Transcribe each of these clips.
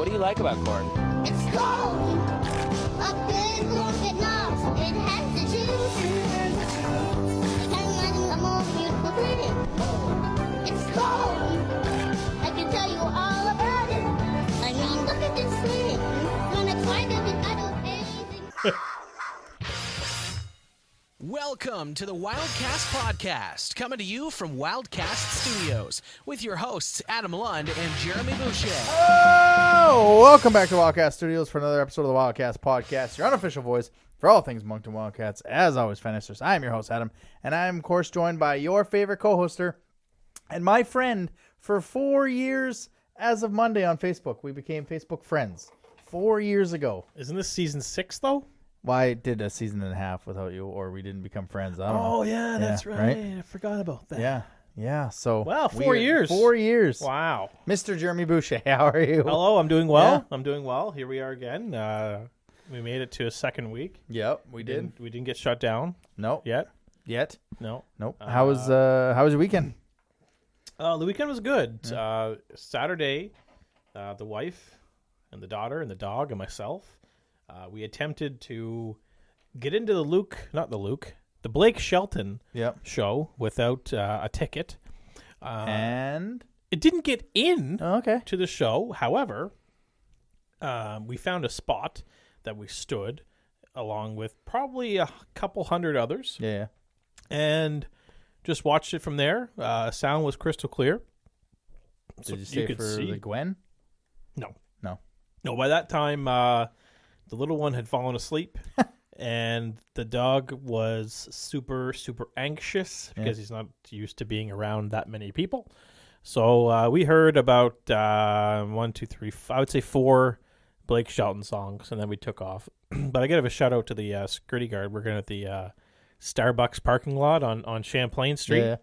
What do you like about corn? It's cold. A good corn get knobs. It has the juice. I can't imagine a more beautiful thing. It's cold. I can tell you all about it. I mean, look at this thing. When I try to be, I do anything. Welcome to the Wildcast Podcast, coming to you from Wildcast Studios, with your hosts Adam Lund and Jeremy Boucher. Oh, welcome back to Wildcast Studios for another episode of the Wildcast Podcast, your unofficial voice for all things Moncton Wildcats. As always, finishers, I am your host, Adam, and I am, of course, joined by your favorite co-hoster and my friend for 4 years as of Monday on Facebook. We became Facebook friends 4 years ago. Isn't this season 6, though? Well, I did a season and a half without you, or we didn't become friends. I don't know. Oh, yeah, that's right. right? I forgot about that. Yeah. So, Wow, 4 years. 4 years. Wow. Mr. Jeremy Boucher, how are you? Hello, I'm doing well. Yeah. I'm doing well. Here we are again. We made it to a second week. Yep, we did. We didn't get shut down Nope. yet. Nope. No. How was your weekend? The weekend was good. Saturday, the wife and the daughter and the dog and myself, we attempted to get into the Blake Shelton Yep. show without a ticket. And It didn't get in okay. to the show. However, we found a spot that we stood along with probably a couple hundred others Yeah. and just watched it from there. Sound was crystal clear. Did you say for the Gwen? No. No. By that time, the little one had fallen asleep, and the dog was super, super anxious because he's not used to being around that many people. So we heard about 1, 2, 3, I would say 4 Blake Shelton songs, and then we took off. But I got to give a shout out to the security guard working at the Starbucks parking lot on Champlain Street.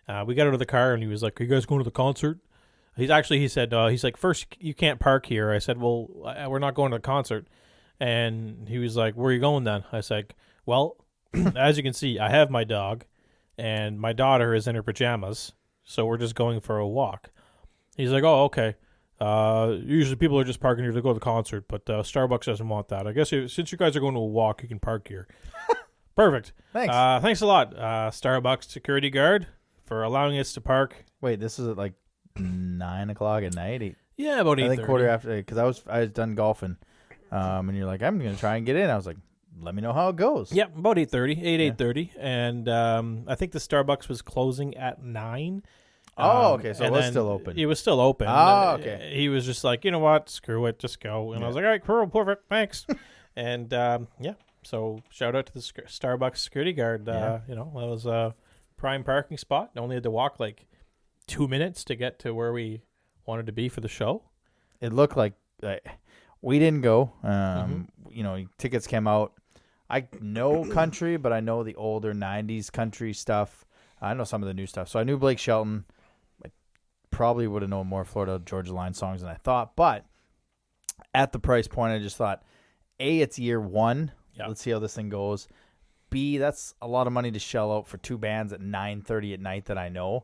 Yeah. We got out of the car, and he was like, "Are you guys going to the concert?" He said, he's like, "First, you can't park here." I said, "Well, we're not going to the concert." And he was like, "Where are you going then?" I said, "Well, as you can see, I have my dog, and my daughter is in her pajamas, so we're just going for a walk." He's like, "Oh, okay. Usually people are just parking here to go to the concert, but Starbucks doesn't want that. I guess since you guys are going to a walk, you can park here." Perfect. Thanks. Thanks a lot, Starbucks security guard, for allowing us to park. Wait, this was at like 9 o'clock at night. Yeah, about 8:30. I think quarter after, because I was done golfing, and you're like, I'm gonna try and get in. I was like, let me know how it goes. Yep, about 8:30, and I think the Starbucks was closing at 9. Oh, okay, so it and was then still open. It was still open. Oh, And, okay. He was just like, you know what, screw it, just go. And I was like, all right, cool, perfect, thanks. And so shout out to the Starbucks security guard. Yeah. That was a prime parking spot. Only had to walk like 2 minutes to get to where we wanted to be for the show. It looked like we didn't go. Mm-hmm. Tickets came out. I know country, but I know the older 90s country stuff. I know some of the new stuff. So I knew Blake Shelton. I probably would have known more Florida Georgia Line songs than I thought. But at the price point, I just thought, A, it's year one. Yeah. Let's see how this thing goes. B, that's a lot of money to shell out for 2 bands at 9:30 at night that I know.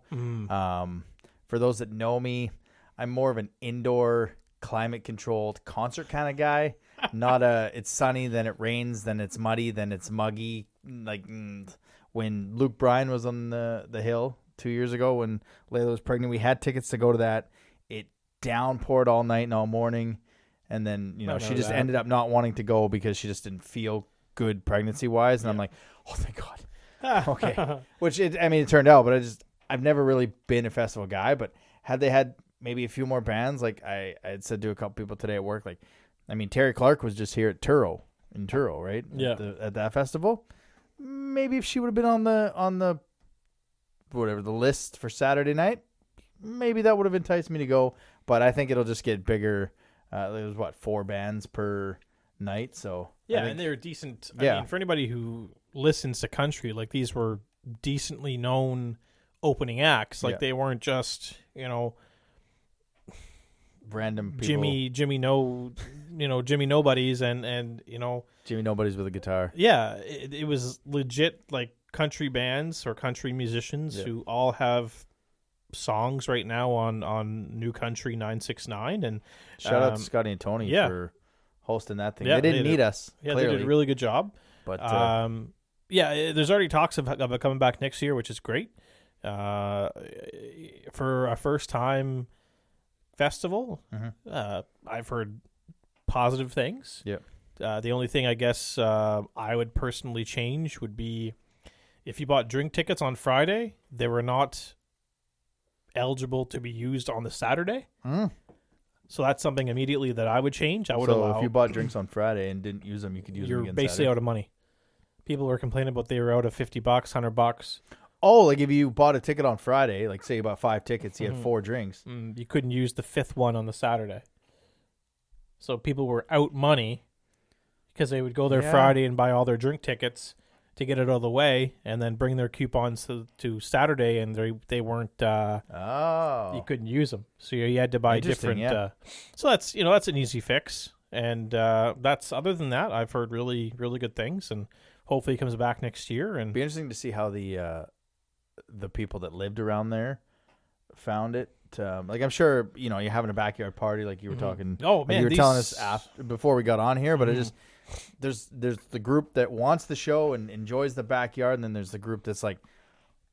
For those that know me, I'm more of an indoor, climate-controlled concert kind of guy. Not it's sunny, then it rains, then it's muddy, then it's muggy. When Luke Bryan was on the hill 2 years ago when Layla was pregnant, we had tickets to go to that. It downpoured all night and all morning. And then, she just ended up not wanting to go because she just didn't feel good pregnancy-wise. And I'm like, oh, thank God. Okay. Which, it turned out. But I've never really been a festival guy. But had they had maybe a few more bands, like I had said to a couple people today at work, like, Terry Clark was just here at Truro, right? Yeah. At that festival. Maybe if she would have been on the list for Saturday night, maybe that would have enticed me to go. But I think it'll just get bigger. There was 4 bands per night, so yeah, and they were decent. I Yeah. mean, for anybody who listens to country, like these were decently known opening acts. Like they weren't just random people. Jimmy Nobodies and Jimmy Nobody's with a guitar. yeah, it was legit like country bands or country musicians who all have songs right now on New Country 969, and Shout out to Scotty and Tony yeah. for hosting that thing. Yeah, they didn't need us. Yeah, clearly. they did a really good job. But yeah, there's already talks of it coming back next year, which is great. For a first time festival, I've heard positive things. Yep. The only thing I guess I would personally change would be if you bought drink tickets on Friday, they were not eligible to be used on the Saturday. So that's something immediately that I would change. I would so allow. if you bought drinks on Friday and didn't use them, you could use them You're again basically Saturday. out of money. People were complaining about they were out of $50, $100. Oh, like if you bought a ticket on Friday, like say you bought 5 tickets, you had 4 drinks. You couldn't use the 5th one on the Saturday. So people were out money because they would go there Yeah. Friday and buy all their drink tickets to get it out of the way, and then bring their coupons to Saturday, and they weren't. You couldn't use them, so you had to buy Interesting, different. So that's an easy fix, and that's other than that, I've heard really really good things, and hopefully he comes back next year. And Be interesting to see how the people that lived around there found it. Like I'm sure you're having a backyard party, like you were talking. Oh, like man, you were telling us these- before we got on here, but it just there's the group that wants the show and enjoys the backyard, and then there's the group that's like,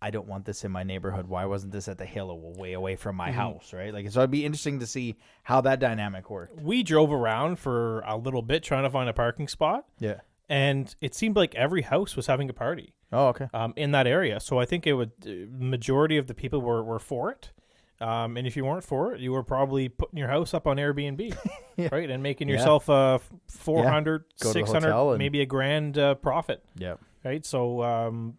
I don't want this in my neighborhood. Why wasn't this at the hill way away from my house, right? Like, so it'd be interesting to see how that dynamic worked. we drove around for a little bit trying to find a parking spot, Yeah. and it seemed like every house was having a party. Oh, okay. In that area. So I think majority of the people were for it. And if you weren't for it, you were probably putting your house up on Airbnb, right? And making yourself a 400, Go to the 600, hotel and- maybe a $1,000 profit, Yeah. right? So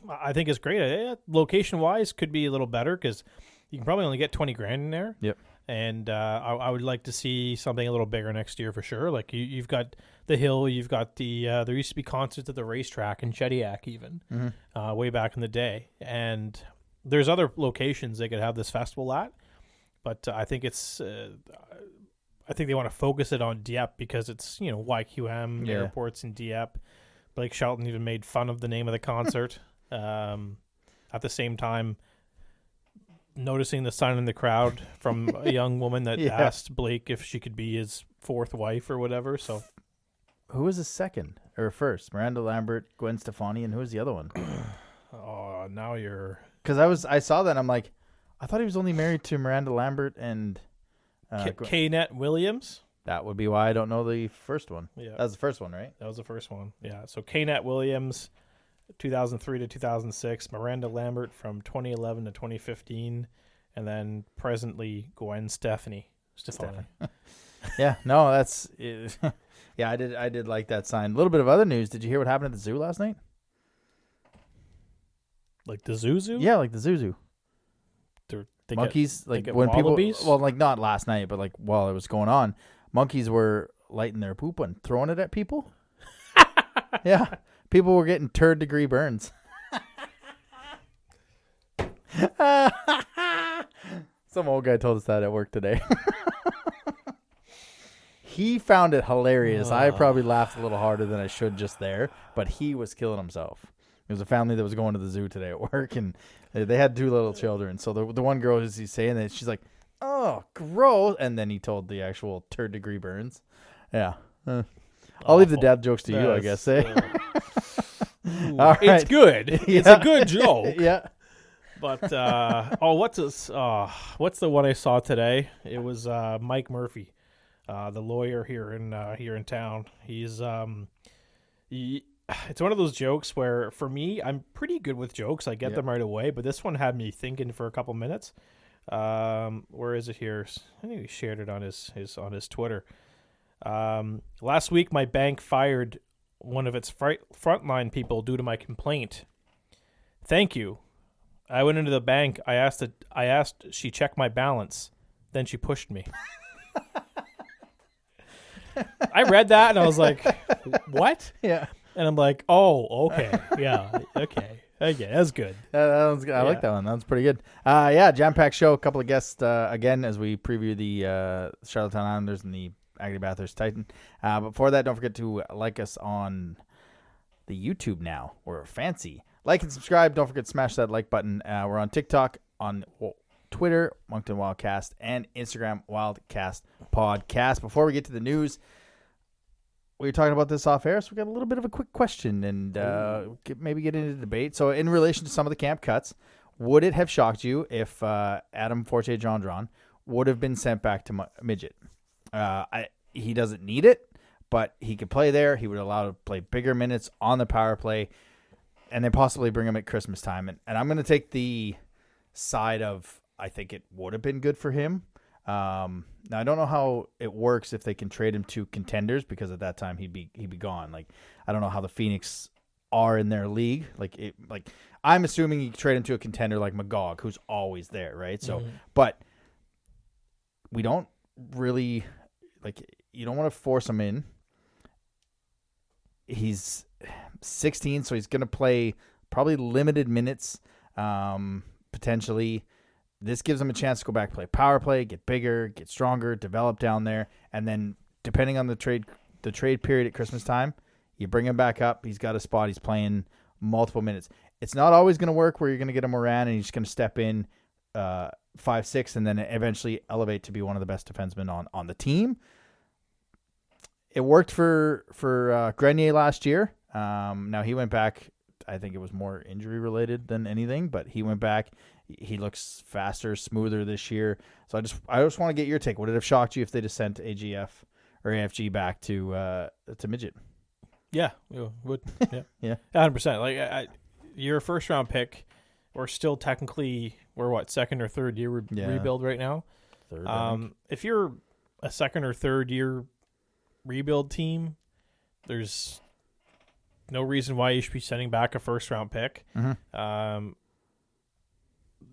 I think it's great. Location-wise, could be a little better because you can probably only get 20 grand in there. Yep. And I would like to see something a little bigger next year for sure. Like you've got the hill, you've got the there used to be concerts at the racetrack in Shediac even way back in the day, and there's other locations they could have this festival at. But I think it's I think they want to focus it on Dieppe because it's YQM airports in Dieppe. Blake Shelton even made fun of the name of the concert. At the same time, noticing the sign in the crowd from a young woman that asked Blake if she could be his 4th wife or whatever. So, Who was the second or first? Miranda Lambert, Gwen Stefani, and who was the other one? now you're. Because I saw that and I'm like, I thought he was only married to Miranda Lambert and K-Net Williams. That would be why I don't know the first one. Yeah. That was the first one, right? That was the first one. Yeah. So K-Net Williams, 2003 to 2006. Miranda Lambert from 2011 to 2015. And then presently Gwen Stefani. Yeah, no, that's yeah, I did like that sign. A little bit of other news. Did you hear what happened at the zoo last night? Like the Zuzu? Yeah, like the zoo. They Monkeys, they like get when wallabies? people, well, like not last night, but like while it was going on, monkeys were lighting their poop and throwing it at people. Yeah, people were getting 3rd-degree burns. Some old guy told us that at work today. He found it hilarious. I probably laughed a little harder than I should just there, but he was killing himself. There was a family that was going to the zoo today at work, and they had 2 little children. So the one girl, as he's saying that, she's like, "Oh, gross!" And then he told the actual 3rd-degree burns. Yeah, I'll leave the dad jokes to you, I guess. Eh? All right. It's good. It's a good joke. Yeah. But what's this? What's the one I saw today? It was Mike Murphy, the lawyer here in town. He's it's one of those jokes where for me, I'm pretty good with jokes. I get them right away, but this one had me thinking for a couple minutes. Where is it here? I think he shared it on his Twitter. Last week, my bank fired one of its frontline people due to my complaint. Thank you. I went into the bank. I asked she check my balance. Then she pushed me. I read that and I was like, what? Yeah. And I'm like, oh, okay. Yeah. Okay. That's good. That one's good. I like that one. That was pretty good. Jam-packed show. A couple of guests again as we preview the Charlottetown Islanders and the Aggie Bathurst Titan. Before that, don't forget to like us on the YouTube now. We're fancy. Like and subscribe. Don't forget to smash that like button. We're on TikTok, on Twitter, Moncton Wildcast, and Instagram, Wildcast Podcast. Before we get to the news, we were talking about this off air, so we got a little bit of a quick question and maybe get into the debate. So in relation to some of the camp cuts, would it have shocked you if Adam Forte-Gendron would have been sent back to midget? He doesn't need it, but he could play there. He would allow to play bigger minutes on the power play, and then possibly bring him at Christmas time. And I'm going to take the side of I think it would have been good for him. Now I don't know how it works if they can trade him to contenders, because at that time he'd be gone. Like, I don't know how the Phoenix are in their league. Like I'm assuming you trade him to a contender like Magog, who's always there, right? So, but we don't really you don't want to force him in. He's 16, so he's going to play probably limited minutes, potentially. This gives him a chance to go back, play power play, get bigger, get stronger, develop down there, and then depending on the trade period at Christmas time, you bring him back up. He's got a spot. He's playing multiple minutes. It's not always going to work where you're going to get a Moran and he's just going to step in 5-6 and then eventually elevate to be one of the best defensemen on the team. It worked for Grenier last year. Now he went back. I think it was more injury related than anything, but he went back. He looks faster, smoother this year. So I just want to get your take. Would it have shocked you if they just sent AGF or AFG back to midget? Yeah, it would. Yeah, Yeah, 100%. Like you're a first round pick. We're still technically second or third year rebuild right now. Third. If you're a second or third year rebuild team, there's no reason why you should be sending back a first round pick. Mm-hmm.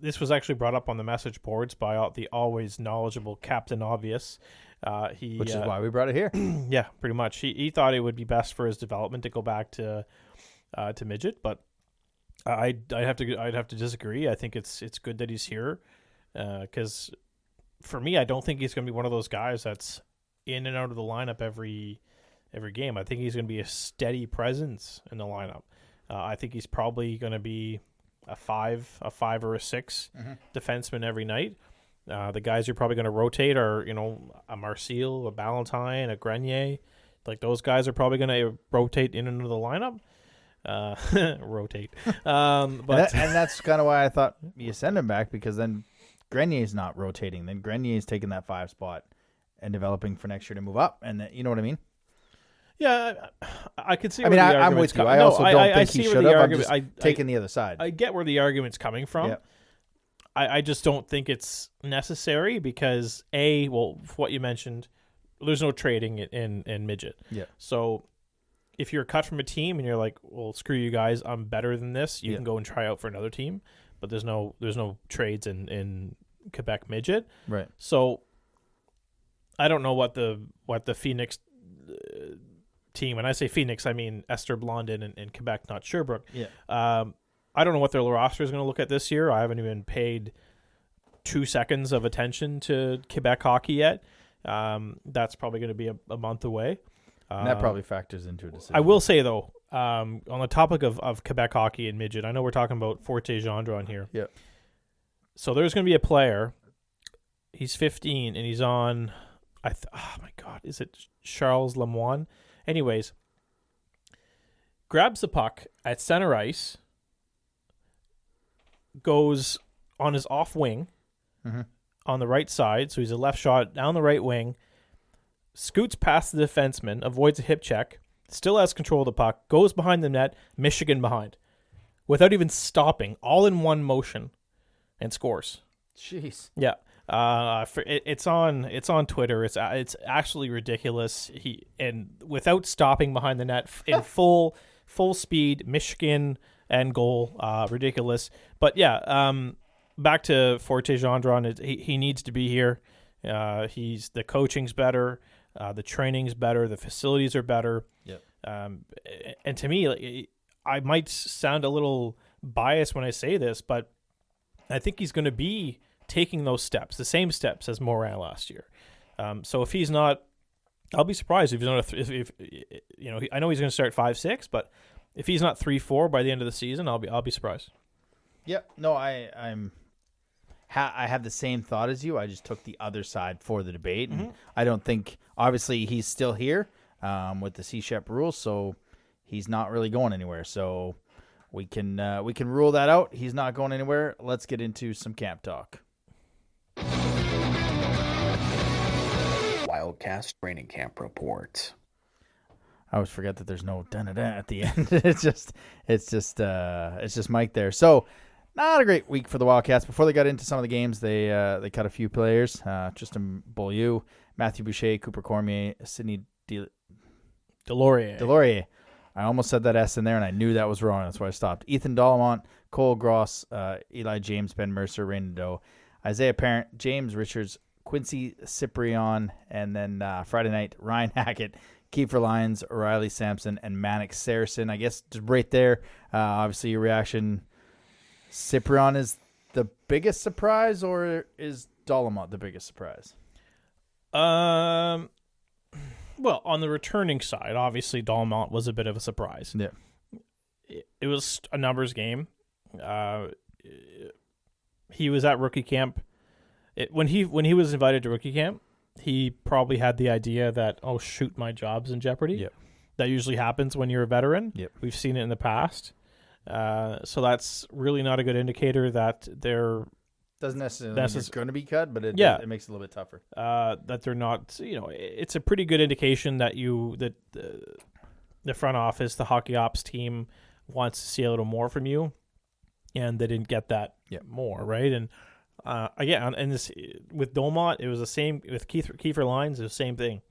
This was actually brought up on the message boards by the always knowledgeable Captain Obvious. Which is why we brought it here. Yeah, pretty much. He thought it would be best for his development to go back to midget, but I'd have to disagree. I think it's good that he's here, because for me, I don't think he's going to be one of those guys that's in and out of the lineup every game. I think he's going to be a steady presence in the lineup. I think he's probably going to be a 5 or a 6 defenseman every night. The guys you're probably going to rotate are, a Marcel, a Ballantyne, a Grenier. Like, those guys are probably going to rotate in and out of the lineup. Rotate. But and that's kind of why I thought you send him back, because then Grenier's not rotating. Then Grenier's taking that 5 spot and developing for next year to move up. And you know what I mean? Yeah, I could see. I mean, I'm with you. I also don't think he should have. I'm just taking the other side. I get where the argument's coming from. Yeah. I just don't think it's necessary because what you mentioned, there's no trading in midget. Yeah. So if you're cut from a team and you're like, well, screw you guys, I'm better than this, you can go and try out for another team. But there's no trades in Quebec midget. Right. So I don't know what the Phoenix team, when I say Phoenix, I mean Esther Blondin and Quebec, not Sherbrooke. Yeah. I don't know what their roster is going to look at this year. I haven't even paid 2 seconds of attention to Quebec hockey yet. That's probably going to be a month away. And that probably factors into a decision. I will say, though, on the topic of Quebec hockey and midget, I know we're talking about Forte-Gendron here. Yeah. So there's going to be a player. He's 15, and he's on, oh my God, is it Charles Lemoine? Anyways, grabs the puck at center ice, goes on his off wing on the right side, so he's a left shot down the right wing, scoots past the defenseman, avoids a hip check, still has control of the puck, goes behind the net, Michigan behind, without even stopping, all in one motion, and scores. Jeez. Yeah. It's on Twitter. It's actually ridiculous. And without stopping behind the net in full speed, Michigan and goal, ridiculous. But yeah, back to Forte-Gendron. He needs to be here. The coaching's better, the training's better, the facilities are better. Yep. And to me, I might sound a little biased when I say this, but I think he's going to be taking those steps, the same steps as Morin last year. So if he's not, I'll be surprised if he's not. I know he's going to start 5-6, but if he's not 3-4 by the end of the season, I'll be surprised. Yeah. No, I'm I have the same thought as you. I just took the other side for the debate. And I don't think, obviously, he's still here with the C-Shep rules, so he's not really going anywhere. So we can rule that out. He's not going anywhere. Let's get into some camp talk. Wildcast training camp report. I always forget that there's no da-da-da at the end. It's just Mike there. So not a great week for the Wildcats. Before they got into some of the games, they cut a few players. Tristan Beaulieu, Matthew Boucher, Cooper Cormier, Sidney Delorier. I almost said that S in there, and I knew that was wrong. That's why I stopped. Ethan Dollamont, Cole Gross, Eli James, Ben Mercer, Rain Doe, Isaiah Parent, James Richards, Quincy Cyprian, and then Friday night, Ryan Hackett, Kiefer Lyons, O'Reilly Sampson, and Manic Saracen. I guess just right there, obviously your reaction, Cyprian is the biggest surprise, or is Dollamont the biggest surprise? Well, on the returning side, obviously Dollamont was a bit of a surprise. Yeah. It was a numbers game. He was at rookie camp. When he was invited to rookie camp, he probably had the idea that, oh, shoot, my job's in jeopardy. Yep. That usually happens when you're a veteran. Yep. We've seen it in the past. So that's really not a good indicator that they're Doesn't necessarily mean it's going to be cut, but it makes it a little bit tougher. that they're not. It's a pretty good indication that the front office, the hockey ops team, wants to see a little more from you, and they didn't get that more, right? And again, and this with Dolmont, it was the same with Kiefer Lyons. It was the same thing.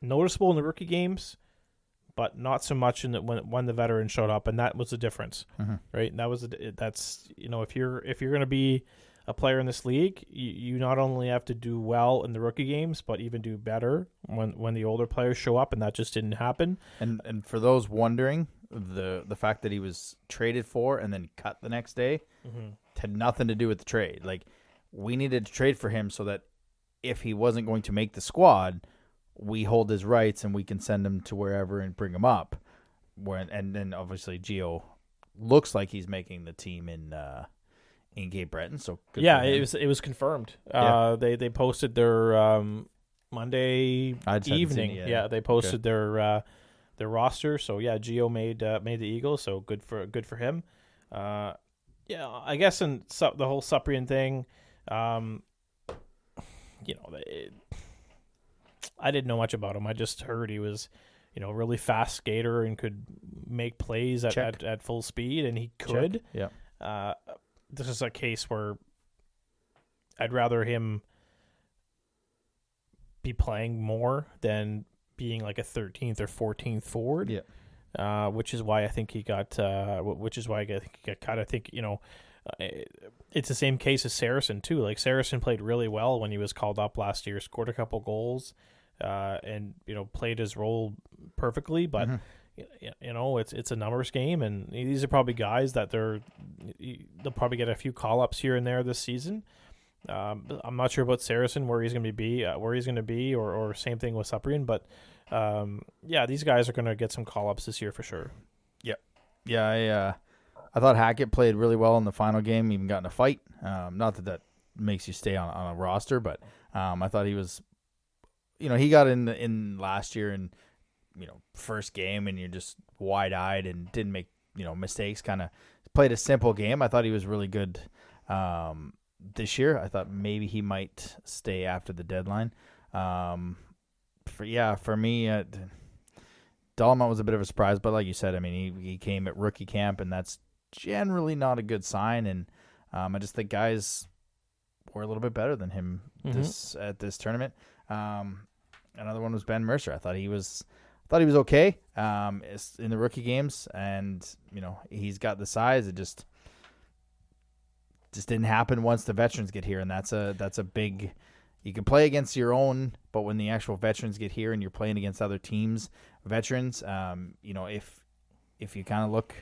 Noticeable in the rookie games, but not so much in when the veteran showed up, and that was the difference, right? And that's if you're going to be a player in this league, you not only have to do well in the rookie games, but even do better when the older players show up, and that just didn't happen. And for those wondering, the fact that he was traded for and then cut the next day had nothing to do with the trade. Like, we needed to trade for him so that if he wasn't going to make the squad, we hold his rights and we can send him to wherever and bring him up. And then obviously Gio looks like he's making the team in Cape Breton. So good for him. it was confirmed. Yeah. They posted their Monday evening. They posted their roster. So Gio made the Eagles. So good for him. I guess in the whole Cyprian thing, I didn't know much about him. I just heard he was, a really fast skater and could make plays at full speed, and he could. Check. Yeah. This is a case where I'd rather him be playing more than being like a 13th or 14th forward. Yeah. Which is why I think he got. Which is why I think he got cut. I think it's the same case as Saracen too. Like, Saracen played really well when he was called up last year, scored a couple goals, and played his role perfectly. But it's a numbers game, and these are probably guys that they'll probably get a few call ups here and there this season. I'm not sure about Saracen where he's going to be, or same thing with Cyprian, but these guys are going to get some call ups this year for sure. Yeah. I thought Hackett played really well in the final game, even got in a fight. Not that makes you stay on a roster, but I thought he was, he got in last year and, first game, and you're just wide-eyed and didn't make, mistakes, kind of played a simple game. I thought he was really good this year. I thought maybe he might stay after the deadline. For me, Dollamont was a bit of a surprise, but like you said, I mean, he came at rookie camp, and that's generally not a good sign. And I just think guys were a little bit better than him at this tournament. Another one was Ben Mercer. I thought he was okay in the rookie games, and he's got the size. It just didn't happen once the veterans get here, and that's a big. You can play against your own, but when the actual veterans get here and you're playing against other teams, veterans, if you kind of look,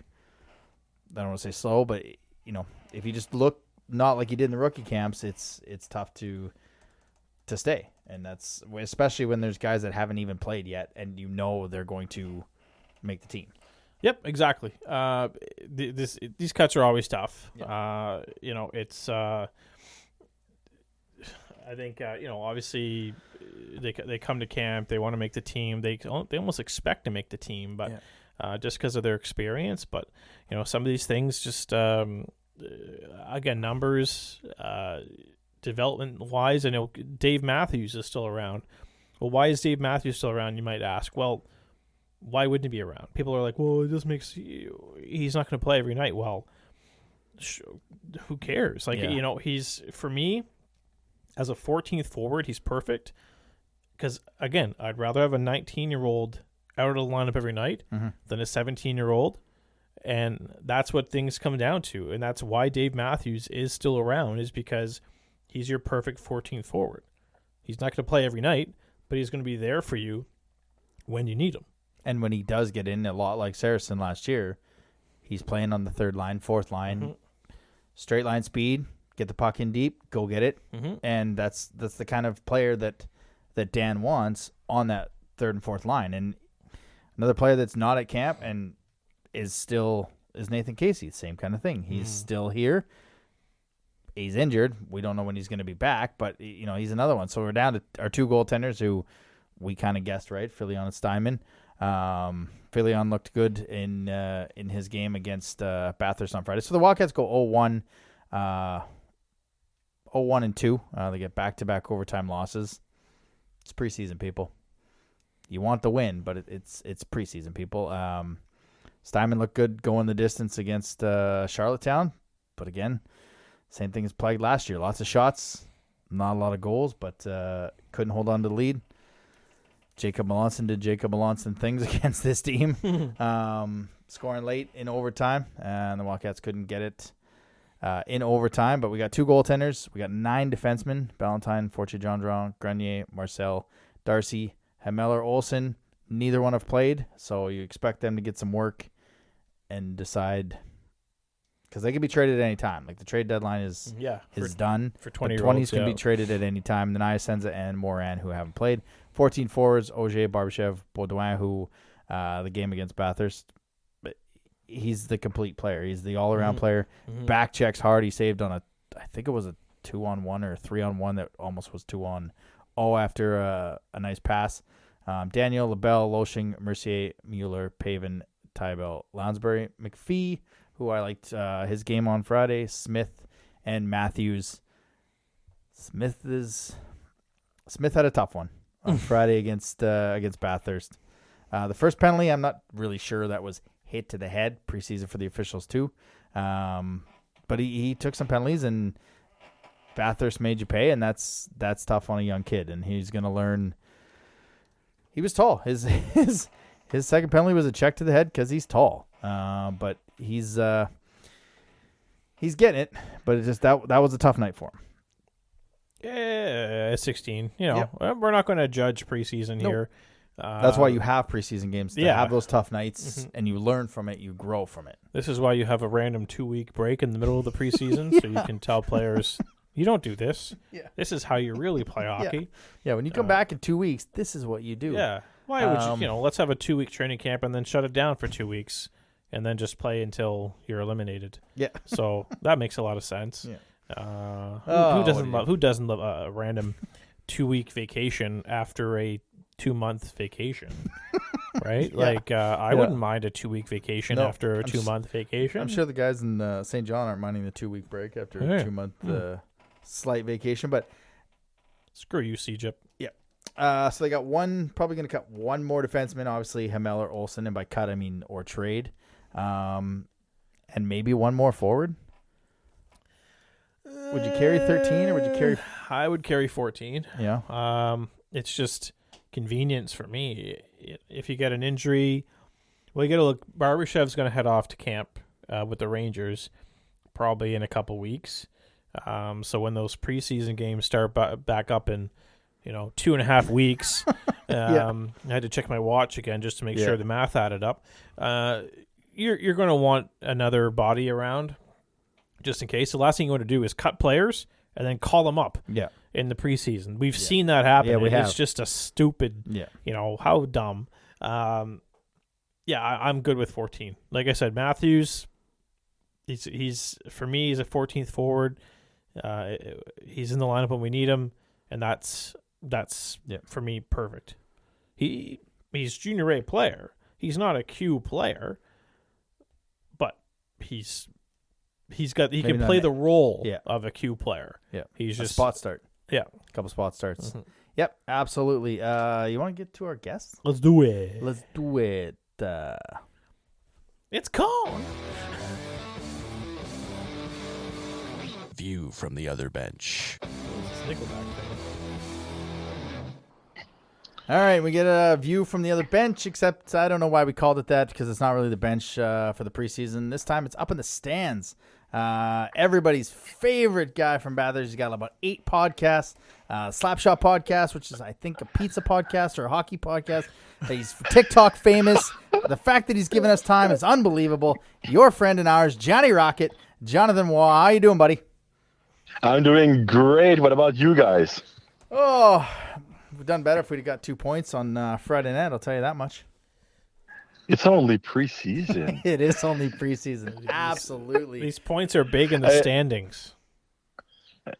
I don't want to say slow, but if you just look not like you did in the rookie camps, it's tough to stay, and that's especially when there's guys that haven't even played yet, and they're going to make the team. Yep, exactly. These cuts are always tough. Yeah. It's I think obviously they come to camp, they want to make the team, they almost expect to make the team, but just because of their experience. But some of these things just again, numbers, development wise. I know Dave Matthews is still around. Well, why is Dave Matthews still around? You might ask. Well, why wouldn't he be around? People are like, well, it just makes he's not going to play every night. Well, who cares? Like he's, for me, as a 14th forward, he's perfect. Because again, I'd rather have a 19-year-old out of the lineup every night than a 17-year-old. And that's what things come down to. And that's why Dave Matthews is still around, is because he's your perfect 14th forward. He's not going to play every night, but he's going to be there for you when you need him. And when he does get in, a lot like Saracen last year, he's playing on the third line, fourth line, straight line speed, get the puck in deep, go get it. And that's the kind of player that Dan wants on that third and fourth line. And another player that's not at camp and is Nathan Casey. Same kind of thing. He's still here. He's injured. We don't know when he's going to be back, but he's another one. So we're down to our two goaltenders who we kind of guessed right, Filion and Steinman. Filion looked good in his game against Bathurst on Friday. So the Wildcats go 0-1, 0-1-2. They get back-to-back overtime losses. It's preseason, people. You want the win, but it's preseason, people. Steinman looked good going the distance against Charlottetown, but again, same thing as plagued last year. Lots of shots, not a lot of goals, but couldn't hold on to the lead. Jacob Melanson did Jacob Melanson things against this team, scoring late in overtime, and the Wildcats couldn't get it in overtime. But we got two goaltenders. We got 9 defensemen: Valentine, Fortier, Gendron, Grenier, Marcel, Darcy, Hemeller, Olsen. Neither one have played, so you expect them to get some work and decide, because they can be traded at any time. Like the trade deadline is done. For 20 the 20s can be traded at any time. The Senza and Moran, who haven't played. 14 forwards: Auger, Barbashev, Baudouin, who the game against Bathurst, but he's the complete player. He's the all-around player. Back checks hard. He saved on I think it was a 2-on-1 or a 3-on-1 that almost was 2-on-0 after a nice pass. Daniel, LaBelle, Loshing, Mercier, Mueller, Paven, Tybell, Lounsbury, McPhee, who I liked his game on Friday, Smith, and Matthews. Smith had a tough one on Friday against Bathurst. The first penalty, I'm not really sure that was hit to the head, preseason for the officials too. But he took some penalties, and Bathurst made you pay, and that's tough on a young kid, and he's going to learn. He was tall. His second penalty was a check to the head because he's tall. But he's getting it. But it just that was a tough night for him. Yeah, 16. We're not going to judge preseason here. That's why you have preseason games, to have those tough nights, and you learn from it, you grow from it. This is why you have a random 2-week break in the middle of the preseason, so you can tell players, you don't do this. Yeah. This is how you really play hockey. Yeah, when you come back in 2 weeks, this is what you do. Yeah. Why would you, let's have a 2-week training camp and then shut it down for 2 weeks and then just play until you're eliminated. Yeah. So that makes a lot of sense. Yeah. Who doesn't love a random 2-week vacation after a 2-month vacation? Right? Yeah. I wouldn't mind a 2-week vacation after a 2-month vacation. I'm sure the guys in St. John aren't minding the 2-week break after a 2-month slight vacation, but screw you, CJIP. Yeah. So they got probably going to cut one more defenseman, obviously Hemeller, Olsen, and by cut I mean or trade, and maybe one more forward. Would you carry 13 or would you carry? I would carry 14. Yeah. It's just convenience for me. If you get an injury, well, you got to look. Barbashev's going to head off to camp with the Rangers probably in a couple weeks. So when those preseason games start back up in 2.5 weeks, I had to check my watch again just to make sure the math added up. You're going to want another body around just in case. The last thing you want to do is cut players and then call them up in the preseason. We've seen that happen. Yeah, we have. It's just a stupid, how dumb. I'm good with 14. Like I said, Matthews, he's for me, he's a 14th forward. He's in the lineup when we need him. and that's Yeah. for me perfect. He's junior A player. He's not a Q player, but he Maybe can not play an- the role Yeah. of a Q player. Yeah. He's A just spot start. yeah. A couple spot starts. Mhm. Yep, absolutely. You want to get to our guests? Let's do it. Let's do it. It's Cone. View from the other bench. Nickelback thing. All right, we get a view from the other bench, except I don't know why we called it that because it's not really the bench for the preseason. This time it's up in the stands. Everybody's favorite guy from Bathurst. He's got about 8 podcasts. Slapshot podcast, which is, I think, a pizza podcast or a hockey podcast. He's TikTok famous. The fact that he's given us time is unbelievable. Your friend and ours, Johnny Rocket, Jonathan Waugh. How you doing, buddy? I'm doing great. What about you guys? Oh, we've done better if we'd have got 2 points on Friday night, I'll tell you that much. It's only preseason. It is only preseason. Absolutely. These points are big in the standings.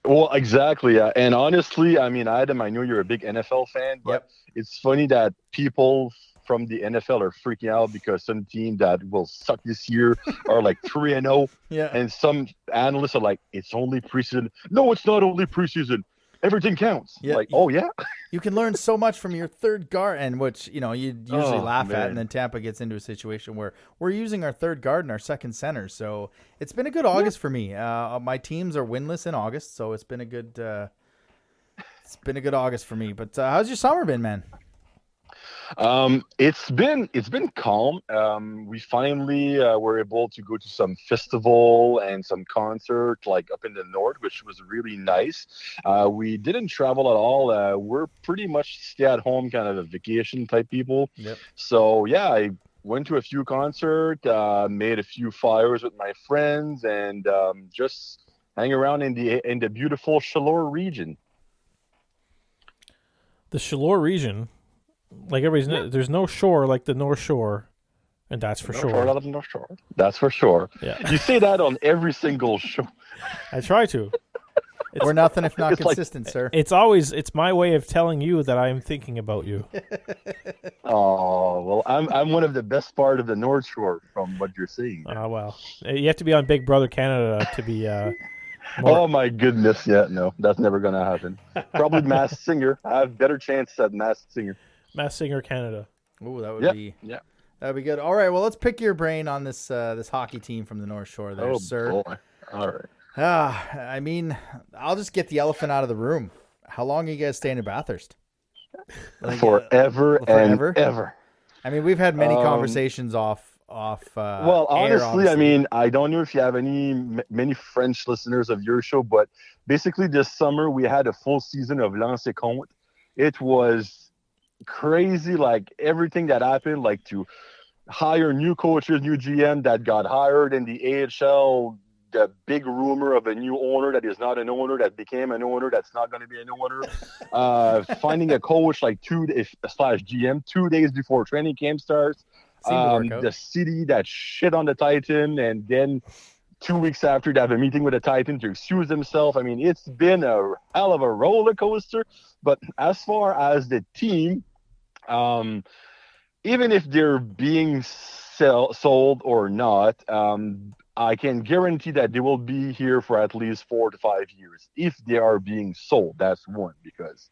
Well, exactly. And honestly, I mean, Adam, I know you're a big NFL fan, but Yep. it's funny that people from the NFL are freaking out because some team that will suck this year are like 3-0, Yeah. and some analysts are like, "It's only preseason." No, it's not only preseason. Everything counts. Yeah. Like, oh yeah. You can learn so much from your third guard, and which, you usually Oh, laugh at, man. and then Tampa gets into a situation where we're using our third guard and our second center. So it's been a good August for me. My teams are winless in August, so it's been a good August for me. But how's your summer been, man? It's been calm. We finally were able to go to some festival and some concert like up in the north, which was really nice. We didn't travel at all. We're pretty much stay at home kind of a vacation type people. Yep. So yeah, I went to a few concerts, made a few fires with my friends, and just hang around in the beautiful Chaleur region. The Chaleur region, like everybody's, there's no shore like the North Shore, and that's for North Shore, sure. out of the North Shore. That's for sure. Yeah, You say that on every single show. I try to. We're nothing if not it's like- consistent, sir. It's my way of telling you that I'm thinking about you. Oh well, I'm one of the best part of the North Shore from what you're saying. Well, you have to be on Big Brother Canada to be. Oh my goodness, yeah, no, that's never gonna happen. Probably Masked Singer. I have better chance at Masked Singer. Mass Singer Canada. Ooh, that would Yeah, be yeah. that'd be good. All right, well, let's pick your brain on this this hockey team from the North Shore, there, Oh sir. boy. All right. I mean, I'll just get the elephant out of the room. How long are you guys staying in Bathurst? Like, Forever forever? and ever. I mean, we've had many Um, conversations off. Well, air, honestly, I obviously. mean, I don't know if you have many French listeners of your show, but basically this summer we had a full season of Lancer Compte. It was crazy, like everything that happened, like to hire new coaches, new GM that got hired in the AHL, the big rumor of a new owner that is not an owner that became an owner that's not going to be an owner, finding a coach like slash GM 2 days before training camp starts. Seemed to work out. The city that shit on the Titan, and then 2 weeks after they have a meeting with the Titan to excuse themselves. I mean, it's been a hell of a roller coaster. But as far as the team, even if they're being sold or not, I can guarantee that they will be here for at least 4 to 5 years. If they are being sold, that's one, because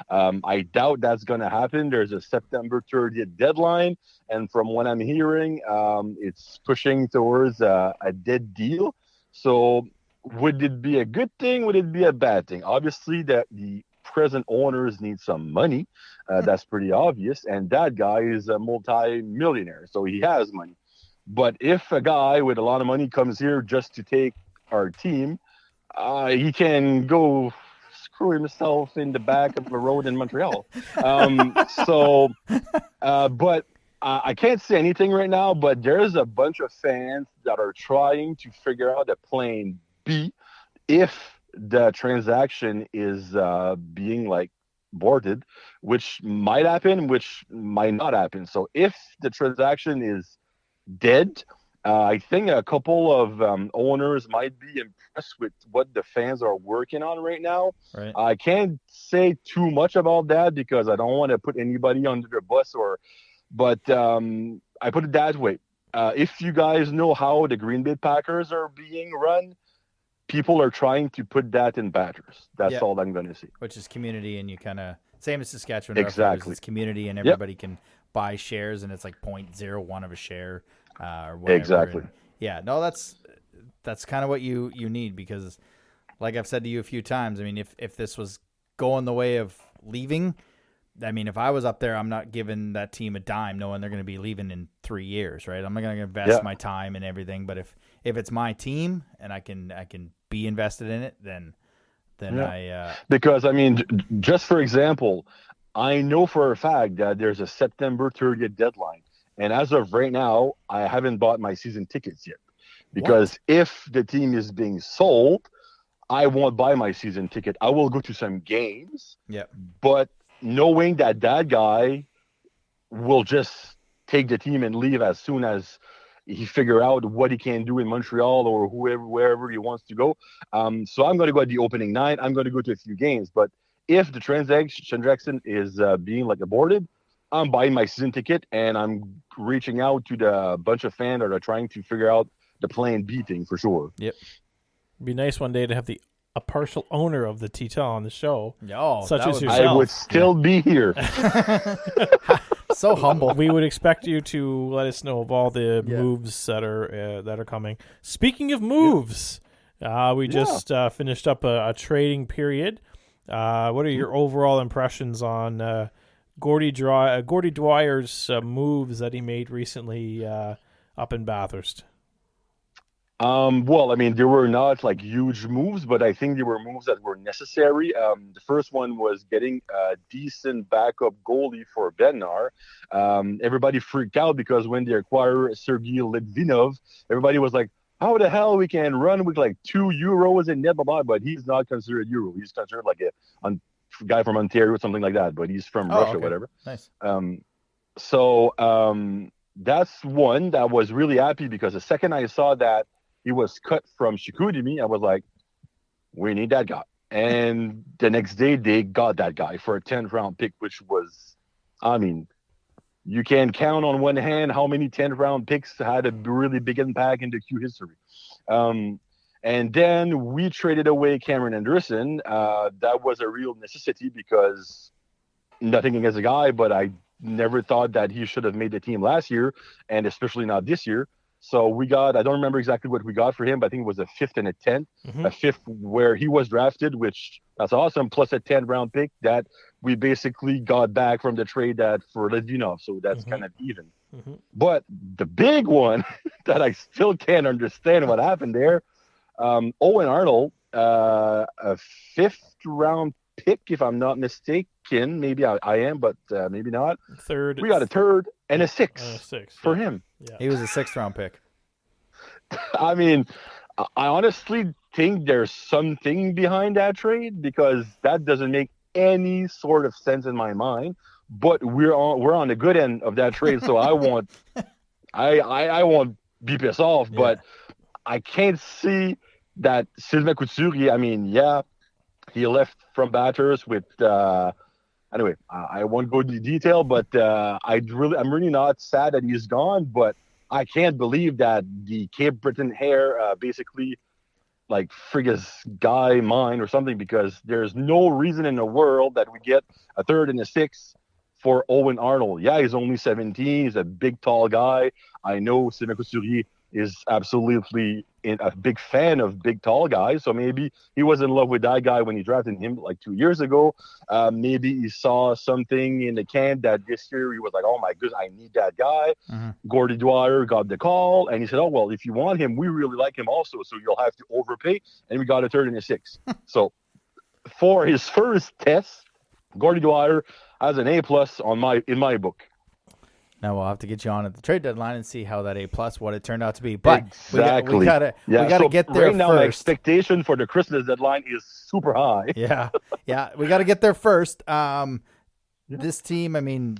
I doubt that's going to happen. There's a September 30th deadline, and from what I'm hearing, it's pushing towards a dead deal. So would it be a good thing? Would it be a bad thing? Obviously, that the present owners need some money. That's pretty obvious, and that guy is a multi-millionaire, so he has money. But if a guy with a lot of money comes here just to take our team, he can go screw himself in the back of a road in Montreal. But I can't say anything right now, but there's a bunch of fans that are trying to figure out a plan B if the transaction is being like boarded, which might happen, which might not happen. So if the transaction is dead, I think a couple of owners might be impressed with what the fans are working on right now. Right. I can't say too much about that because I don't want to put anybody under the bus. But I put it that way: if you guys know how the Green Bay Packers are being run, people are trying to put that in Badgers. That's Yeah. all I'm going to say. Which is community, and you kind of same as Saskatchewan. Exactly. Roughriders, it's community, and everybody can buy shares, and it's like 0.01 of a share, or whatever. Exactly. And yeah, no, that's kind of what you need, because, like I've said to you a few times, I mean, if this was going the way of leaving, I mean, if I was up there, I'm not giving that team a dime, knowing they're going to be leaving in 3 years, right? I'm not going to invest my time and everything, but if it's my team and I can be invested in it, then I Because I mean, just for example, I know for a fact that there's a September 30th deadline, and as of right now, I haven't bought my season tickets yet. Because if the team is being sold, I won't buy my season ticket. I will go to some games. yeah. But knowing that guy will just take the team and leave as soon as he figure out what he can do in Montreal or wherever he wants to go. So I'm going to go at the opening night. I'm going to go to a few games. But if the transaction is being like aborted, I'm buying my season ticket and I'm reaching out to the bunch of fans that are trying to figure out the plan B thing for sure. Yep. It'd be nice one day to have a partial owner of the Tita on the show. Oh, Such that as would be yourself. I would still be here. so humble. We would expect you to let us know of all the moves that are coming. Speaking of moves, we just finished up a trading period. What are your overall impressions on Gordy Dwyer's moves that he made recently up in Bathurst? Well, I mean, there were not like huge moves, but I think there were moves that were necessary. The first one was getting a decent backup goalie for Bednar. Everybody freaked out because when they acquired Sergei Litvinov, everybody was like, how the hell we can run with like €2 in net, but he's not considered Euro. He's considered like a guy from Ontario or something like that, but he's from Russia, whatever. Nice. So that's one that was really happy because the second I saw that he was cut from Chicoutimi, I was like, we need that guy. And the next day they got that guy for a 10th round pick, which was, I mean, you can count on one hand how many 10th round picks had a really big impact in the Q history. And then we traded away Cameron Anderson. That was a real necessity because nothing against the guy, but I never thought that he should have made the team last year, and especially not this year. So we got, I don't remember exactly what we got for him, but I think it was a 5th and a 10th, a 5th where he was drafted, which that's awesome, plus a 10th round pick that we basically got back from the trade that for Litvinov. So that's kind of even. But the big one that I still can't understand what happened there, Owen Arnold, a 5th round pick, if I'm not mistaken. Maybe I am, but maybe not. Third. We got a 3rd and a 6th for him. Yeah. He was a 6th round pick. I mean, I honestly think there's something behind that trade because that doesn't make any sort of sense in my mind. But we're on the good end of that trade, so I won't be pissed off. Yeah. But I can't see that Sylvain Couturier. I mean, he left from Bathurst with. Anyway, I won't go into detail, but I'm really not sad that he's gone. But I can't believe that the Cape Breton hair basically like frig his guy mine or something, because there's no reason in the world that we get a 3rd and a 6th for Owen Arnold. Yeah, he's only 17. He's a big, tall guy. I know Sylvain Couturier is absolutely a big fan of big, tall guys. So maybe he was in love with that guy when he drafted him like 2 years ago. Maybe he saw something in the camp that this year he was like, oh my goodness, I need that guy. Gordy Dwyer got the call and he said, oh, well, if you want him, we really like him also. So you'll have to overpay. And we got a 3rd and a 6th. So for his first test, Gordy Dwyer has an A+ in my book. Now we'll have to get you on at the trade deadline and see how that A+, what it turned out to be. But exactly. we gotta so get there right now, my first. expectation for the Christmas deadline is super high. Yeah, we got to get there first. This team, I mean,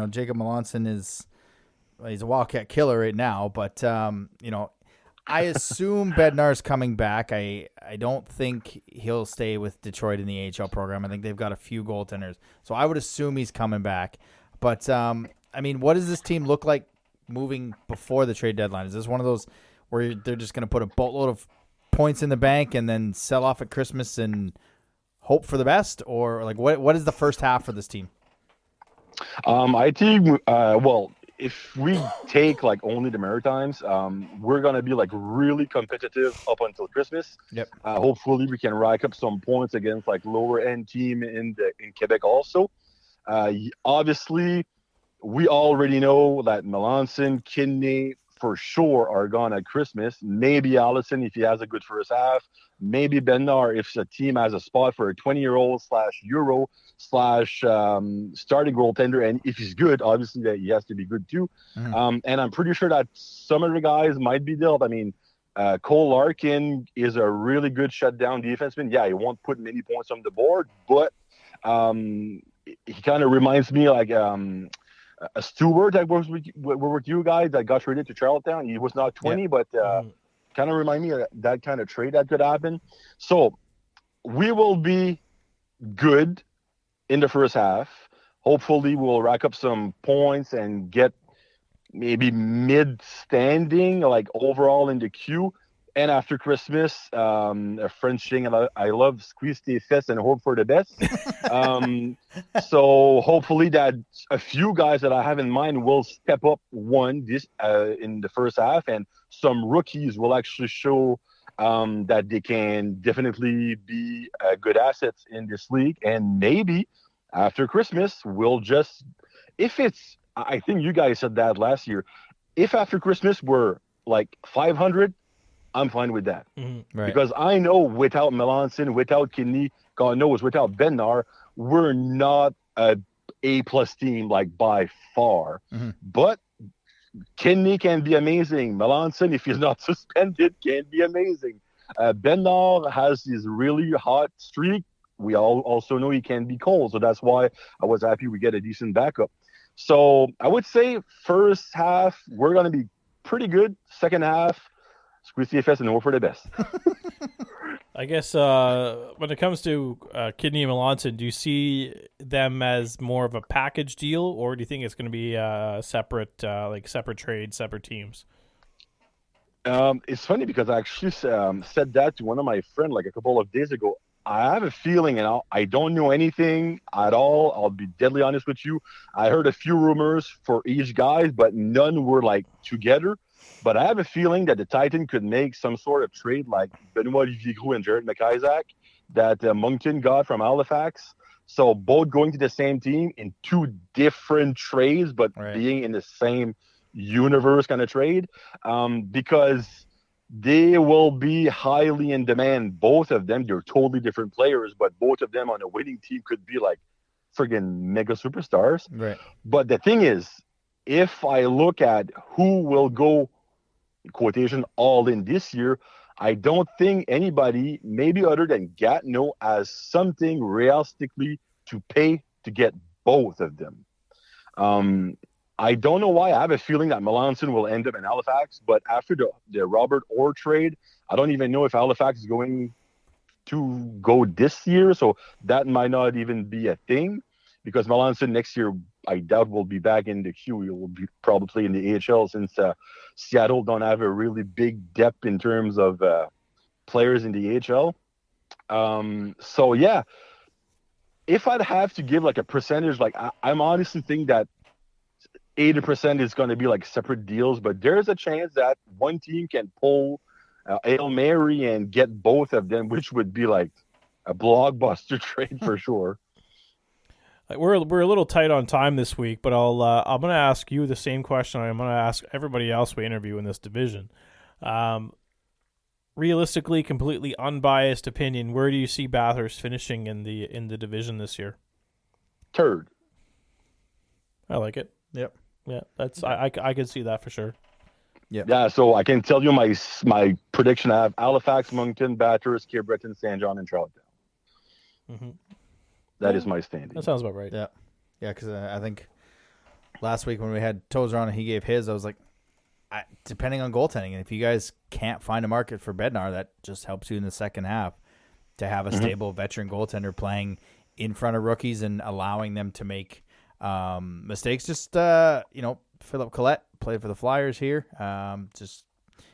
Jacob Melanson is he's a Wildcat killer right now, but I assume Bednar's coming back. I don't think he'll stay with Detroit in the AHL program. I think they've got a few goaltenders, so I would assume he's coming back. But what does this team look like moving before the trade deadline? Is this one of those where they're just going to put a boatload of points in the bank and then sell off at Christmas and hope for the best, or like what is the first half for this team? I think if we take like only the Maritimes, we're gonna be like really competitive up until Christmas. Yep. Hopefully we can rack up some points against like lower end team in Quebec also. Obviously, we already know that Melanson, Kidney for sure are gone at Christmas. Maybe Allison if he has a good first half. Maybe Bednar if the team has a spot for a 20-year-old /Euro starting goaltender, and if he's good, obviously that he has to be good too. And I'm pretty sure that some of the guys might be dealt. I mean, Cole Larkin is a really good shutdown defenseman. Yeah, he won't put many points on the board, but he kind of reminds me like a Stewart that works with you guys that got traded to Charlottetown. He was not 20, but kind of remind me of that kind of trade that could happen. So we will be good in the first half. Hopefully we'll rack up some points and get maybe mid-standing, like overall in the queue. And after Christmas, a French thing, I love squeeze tes fesses and hope for the best. So hopefully that a few guys that I have in mind will step up in the first half, and some rookies will actually show that they can definitely be good assets in this league. And maybe after Christmas, I think you guys said that last year, if after Christmas we're like 500, I'm fine with that. Right. Because I know without Melanson, without Kidney, God knows without Bednar, we're not a A+ team like by far. But Kidney can be amazing. Melanson, if he's not suspended, can be amazing. Bednar has this really hot streak. We all also know he can be cold, so that's why I was happy we get a decent backup. So I would say first half we're gonna be pretty good. Second half, squeeze TFS and hope for the best. I guess when it comes to Kidney and Melanson, do you see them as more of a package deal, or do you think it's going to be separate trades, separate teams? It's funny because I actually said that to one of my friends like a couple of days ago. I have a feeling, and I don't know anything at all. I'll be deadly honest with you. I heard a few rumors for each guy, but none were like together. But I have a feeling that the Titan could make some sort of trade like Benoit Vigrou and Jared McIsaac that Moncton got from Halifax. So both going to the same team in two different trades, but being in the same universe kind of trade, because they will be highly in demand. Both of them, they're totally different players, but both of them on a winning team could be like friggin' mega superstars. Right. But the thing is, if I look at who will go, quotation, all in this year, I don't think anybody, maybe other than Gatineau, has something realistically to pay to get both of them. I don't know why. I have a feeling that Melanson will end up in Halifax, but after the Robert Orr trade, I don't even know if Halifax is going to go this year, so that might not even be a thing, because Melanson next year, I doubt will be back in the queue. He will be probably in the AHL, since Seattle don't have a really big depth in terms of players in the AHL. So yeah, if I'd have to give like a percentage, like I'm honestly think that 80% is going to be like separate deals, but there's a chance that one team can pull Hail Mary and get both of them, which would be like a blockbuster trade for sure. We're a little tight on time this week, but I'm going to ask you the same question I'm going to ask everybody else we interview in this division. Realistically, completely unbiased opinion, where do you see Bathurst finishing in the division this year? Third. I like it. Yep. Yeah, that's I can see that for sure. Yep. Yeah, so I can tell you my prediction. I have Halifax, Moncton, Bathurst, Cape Breton, St. John, and Charlottetown. Mm-hmm. That is my standing. That sounds about right. Yeah, because I think last week when we had Tozer on and he gave his, I was like, depending on goaltending, and if you guys can't find a market for Bednar, that just helps you in the second half to have a stable veteran goaltender playing in front of rookies and allowing them to make mistakes. Just, Philip Collette played for the Flyers here. Just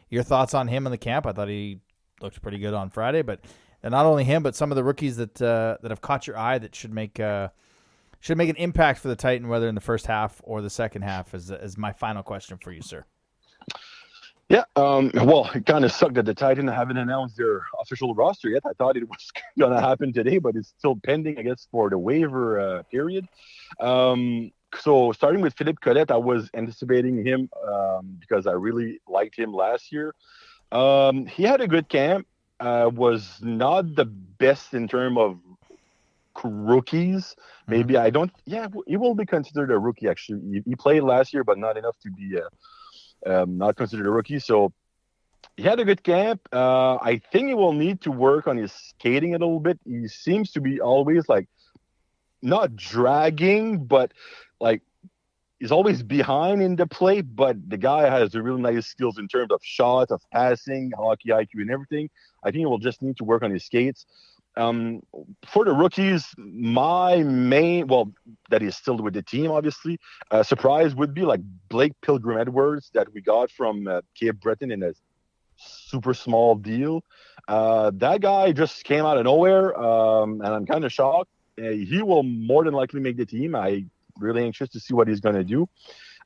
your thoughts on him in the camp. I thought he looked pretty good on Friday, but not only him, but some of the rookies that have caught your eye that should make an impact for the Titan, whether in the first half or the second half, is my final question for you, sir. Yeah, well, it kind of sucked that the Titans haven't announced their official roster yet. I thought it was going to happen today, but it's still pending, I guess, for the waiver period. So starting with Philippe Collette, I was anticipating him because I really liked him last year. He had a good camp. Was not the best in terms of rookies. Maybe he will be considered a rookie, actually. He played last year, but not enough to be not considered a rookie. So he had a good camp. I think he will need to work on his skating a little bit. He seems to be always like not dragging, but like he's always behind in the play. But the guy has the real nice skills in terms of shots, of passing, hockey IQ, and everything. I think he will just need to work on his skates. For the rookies, my main, that is still with the team, obviously, surprise would be like Blake Pilgrim-Edwards that we got from Cape Breton in a super small deal. That guy just came out of nowhere, and I'm kind of shocked. He will more than likely make the team. I'm really anxious to see what he's going to do.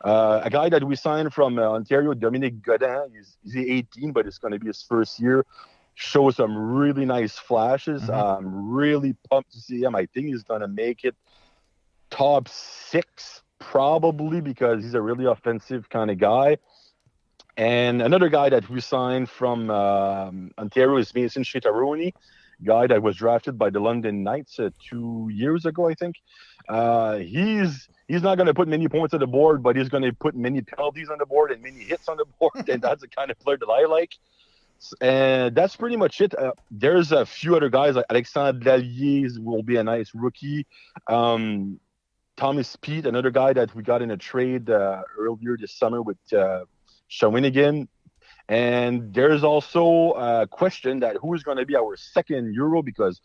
A guy that we signed from Ontario, Dominic Godin, he's 18, but it's going to be his first year. Show some really nice flashes. I'm really pumped to see him. I think he's going to make it top 6 probably because he's a really offensive kind of guy. And another guy that we signed from Ontario is Mason Chitaroni, guy that was drafted by the London Knights 2 years ago, I think. He's not going to put many points on the board, but he's going to put many penalties on the board and many hits on the board, and that's the kind of player that I like. And that's pretty much it. There's a few other guys like Alexandre Lallier will be a nice rookie. Thomas Pete, another guy that we got in a trade earlier this summer with Shawinigan. And there's also a question that who is going to be our second Euro because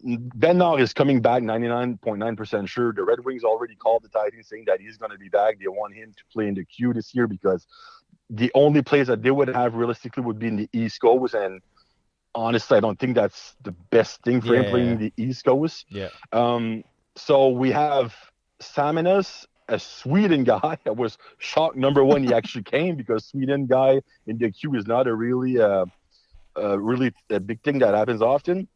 Bednar is coming back 99.9% sure. The Red Wings already called the Titans saying that he's going to be back. They want him to play in the Q this year because the only place that they would have realistically would be in the East Coast. And honestly, I don't think that's the best thing for him playing the East Coast. Yeah. So we have Saminas, a Sweden guy. I was shocked, number one, he actually came because Sweden guy in the Q is not a really big thing that happens often.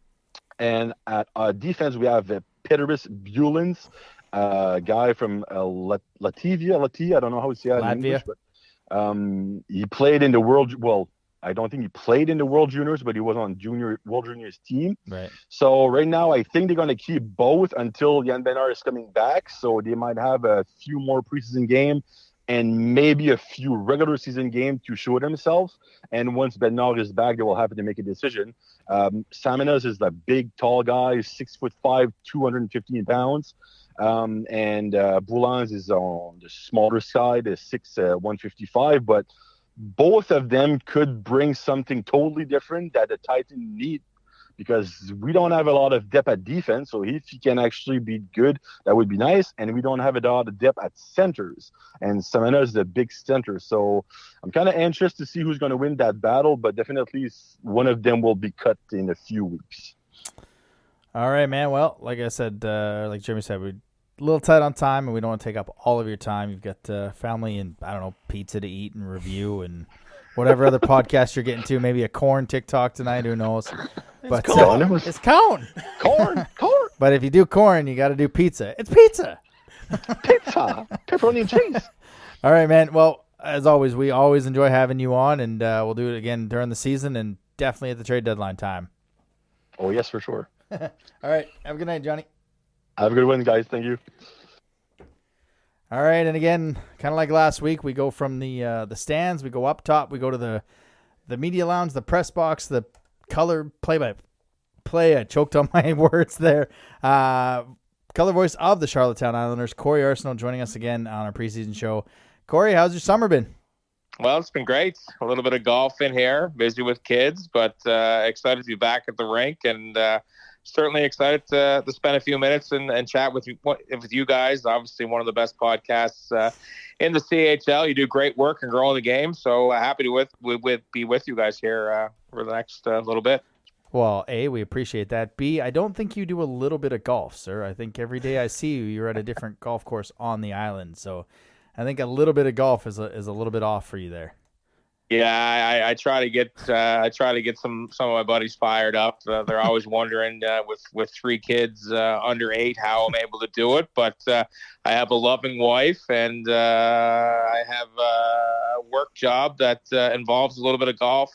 And at defense, we have Peteris Bulins, guy from Latvia. I don't know how to say that in English, but he played in the World. I don't think he played in the World Juniors, but he was on World Juniors team. Right. So right now, I think they're going to keep both until Jan Bednar is coming back. So they might have a few more preseason game and maybe a few regular season game to show themselves. And once Bednar is back, they will have to make a decision. Saminas is the big, tall guy, 6'5", 215 pounds. And Boulans is on the smaller side, is 155. But both of them could bring something totally different that the Titans need because we don't have a lot of depth at defense. So if he can actually be good, that would be nice. And we don't have a lot of depth at centers. And Samana is the big center. So I'm kind of anxious to see who's going to win that battle, but definitely one of them will be cut in a few weeks. All right, man. Well, like I said, like Jeremy said, we're a little tight on time and we don't want to take up all of your time. You've got family and, I don't know, pizza to eat and review and whatever other podcast you're getting to. Maybe a corn TikTok tonight. Who knows? But it's corn. Corn. But if you do corn, you got to do pizza. It's pizza. Pizza. Pepperoni and cheese. All right, man. Well, as always, we always enjoy having you on, and we'll do it again during the season and definitely at the trade deadline time. Oh, yes, for sure. All right. Have a good night, Johnny. Have a good one, guys. Thank you. All right. And again, kind of like last week, we go from the stands, we go up top, we go to the media lounge, the press box, the color play-by-play. I choked on my words there. Kind color voice of the Charlottetown Islanders, Corey Arsenal, joining us again on our preseason show. Corey, how's your summer been? Well, it's been great. A little bit of golf in here, busy with kids, but excited to be back at the rink, and certainly excited to spend a few minutes and chat with you guys. Obviously, one of the best podcasts in the CHL. You do great work and growing the game, so happy to be with you guys here for the next little bit. Well, A, we appreciate that. B, I don't think you do a little bit of golf, sir. I think every day I see you, you're at a different golf course on the island, so I think a little bit of golf is a little bit off for you there. Yeah, I try to get some of my buddies fired up. They're always wondering with 3 kids under 8 how I'm able to do it. But I have a loving wife, and I have a work job that involves a little bit of golf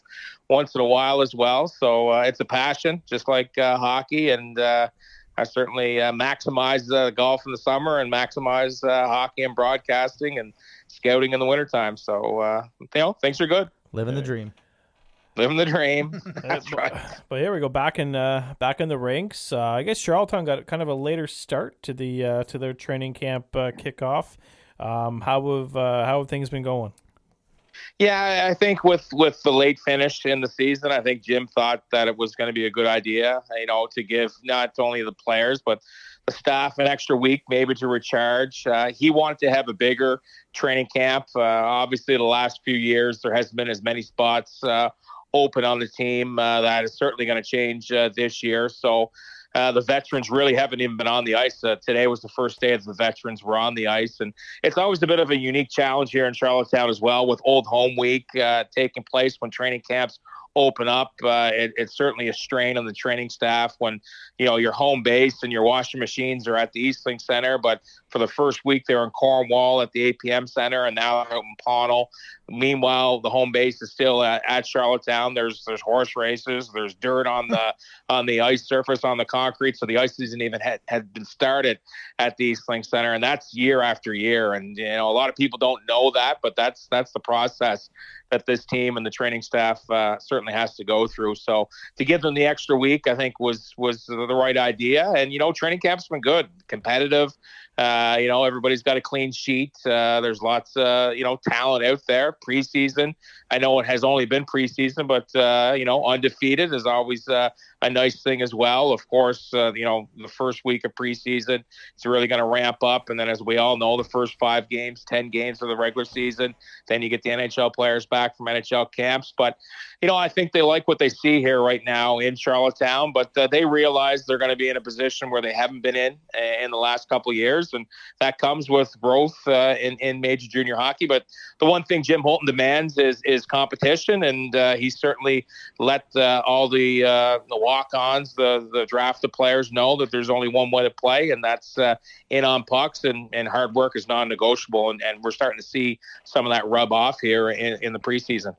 once in a while as well. So it's a passion, just like hockey, and I certainly maximize golf in the summer and maximize hockey and broadcasting and scouting in the wintertime. So, things are good. Living the dream. Living the dream. That's right. But here we go, back in the rinks. I guess Charlottetown got kind of a later start to their training camp kickoff. How have things been going? Yeah, I think with the late finish in the season, I think Jim thought that it was going to be a good idea, to give not only the players, but the staff an extra week maybe to recharge. He wanted to have a bigger training camp. Obviously, the last few years, there hasn't been as many spots open on the team. That is certainly going to change this year. So the veterans really haven't even been on the ice. Today was the first day that the veterans were on the ice. And it's always a bit of a unique challenge here in Charlottetown as well, with Old Home Week taking place when training camps open up. It's certainly a strain on the training staff when, your home base and your washing machines are at the Eastlink Center. But for the first week, they're in Cornwall at the APM Center, and now they're out in Pownell. Meanwhile, the home base is still at Charlottetown. There's horse races. There's dirt on the ice surface, on the concrete. So the ice season even had been started at the Eastlink Center, and that's year after year. And a lot of people don't know that, but that's the process that this team and the training staff certainly has to go through. So to give them the extra week, I think was the right idea. And training camp's been good, competitive. Everybody's got a clean sheet. There's lots of, talent out there. Preseason, I know it has only been preseason, but, undefeated is always a nice thing as well. Of course, the first week of preseason, it's really going to ramp up. And then, as we all know, the first 5 games, 10 games of the regular season, then you get the NHL players back from NHL camps. But, I think they like what they see here right now in Charlottetown, but they realize they're going to be in a position where they haven't been in the last couple of years. And that comes with growth in major junior hockey. But the one thing Jim Holton demands is competition. And he's certainly let all the walk-ons, the drafted players know that there's only one way to play, and that's in on pucks, and hard work is non-negotiable. And we're starting to see some of that rub off here in the preseason.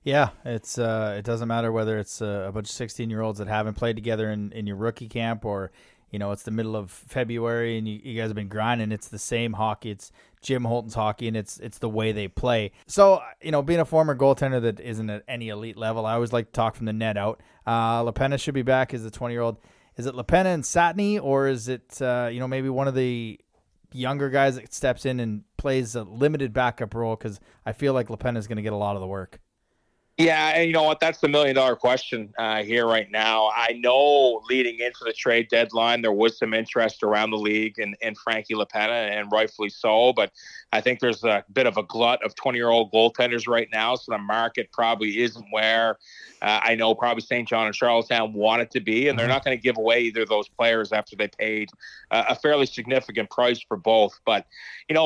Yeah, it's it doesn't matter whether it's a bunch of 16-year-olds that haven't played together in your rookie camp, or it's the middle of February and you guys have been grinding. It's the same hockey. It's Jim Holton's hockey, and it's the way they play. So being a former goaltender that isn't at any elite level, I always like to talk from the net out. LaPenna should be back as a 20-year-old. Is it LaPenna and Satney, or is it maybe one of the younger guys that steps in and plays a limited backup role? Because I feel like LaPenna is going to get a lot of the work. Yeah, and you know what? That's the million-dollar question here right now. I know leading into the trade deadline, there was some interest around the league in Frankie LaPenna, and rightfully so. But I think there's a bit of a glut of 20-year-old goaltenders right now, so the market probably isn't where I know probably St. John and Charlottetown want it to be, and they're not going to give away either of those players after they paid a fairly significant price for both. But,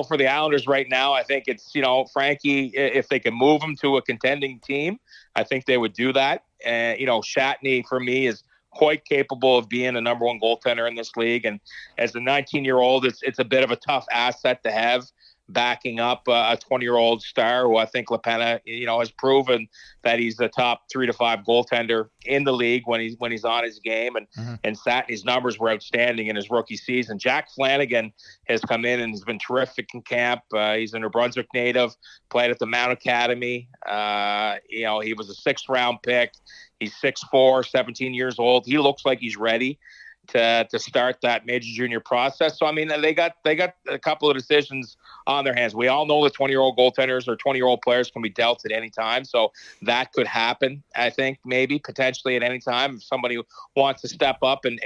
for the Islanders right now, I think it's, Frankie, if they can move him to a contending team, I think they would do that. And, Shatney, for me, is quite capable of being a number one goaltender in this league. And as a 19-year-old, it's a bit of a tough asset to have backing up a 20-year-old star who I think LaPenna, has proven that he's the top 3 to 5 goaltender in the league when he's on his game. And Satney's numbers were outstanding in his rookie season. Jack Flanagan has come in and has been terrific in camp. He's a New Brunswick native, played at the Mount Academy. He was a 6th round pick. He's 6'4", 17 years old. He looks like he's ready to start that major junior process. So I mean, they got a couple of decisions on their hands. We all know that 20-year-old goaltenders or 20-year-old players can be dealt at any time, so that could happen. I think maybe potentially at any time if somebody wants to step up and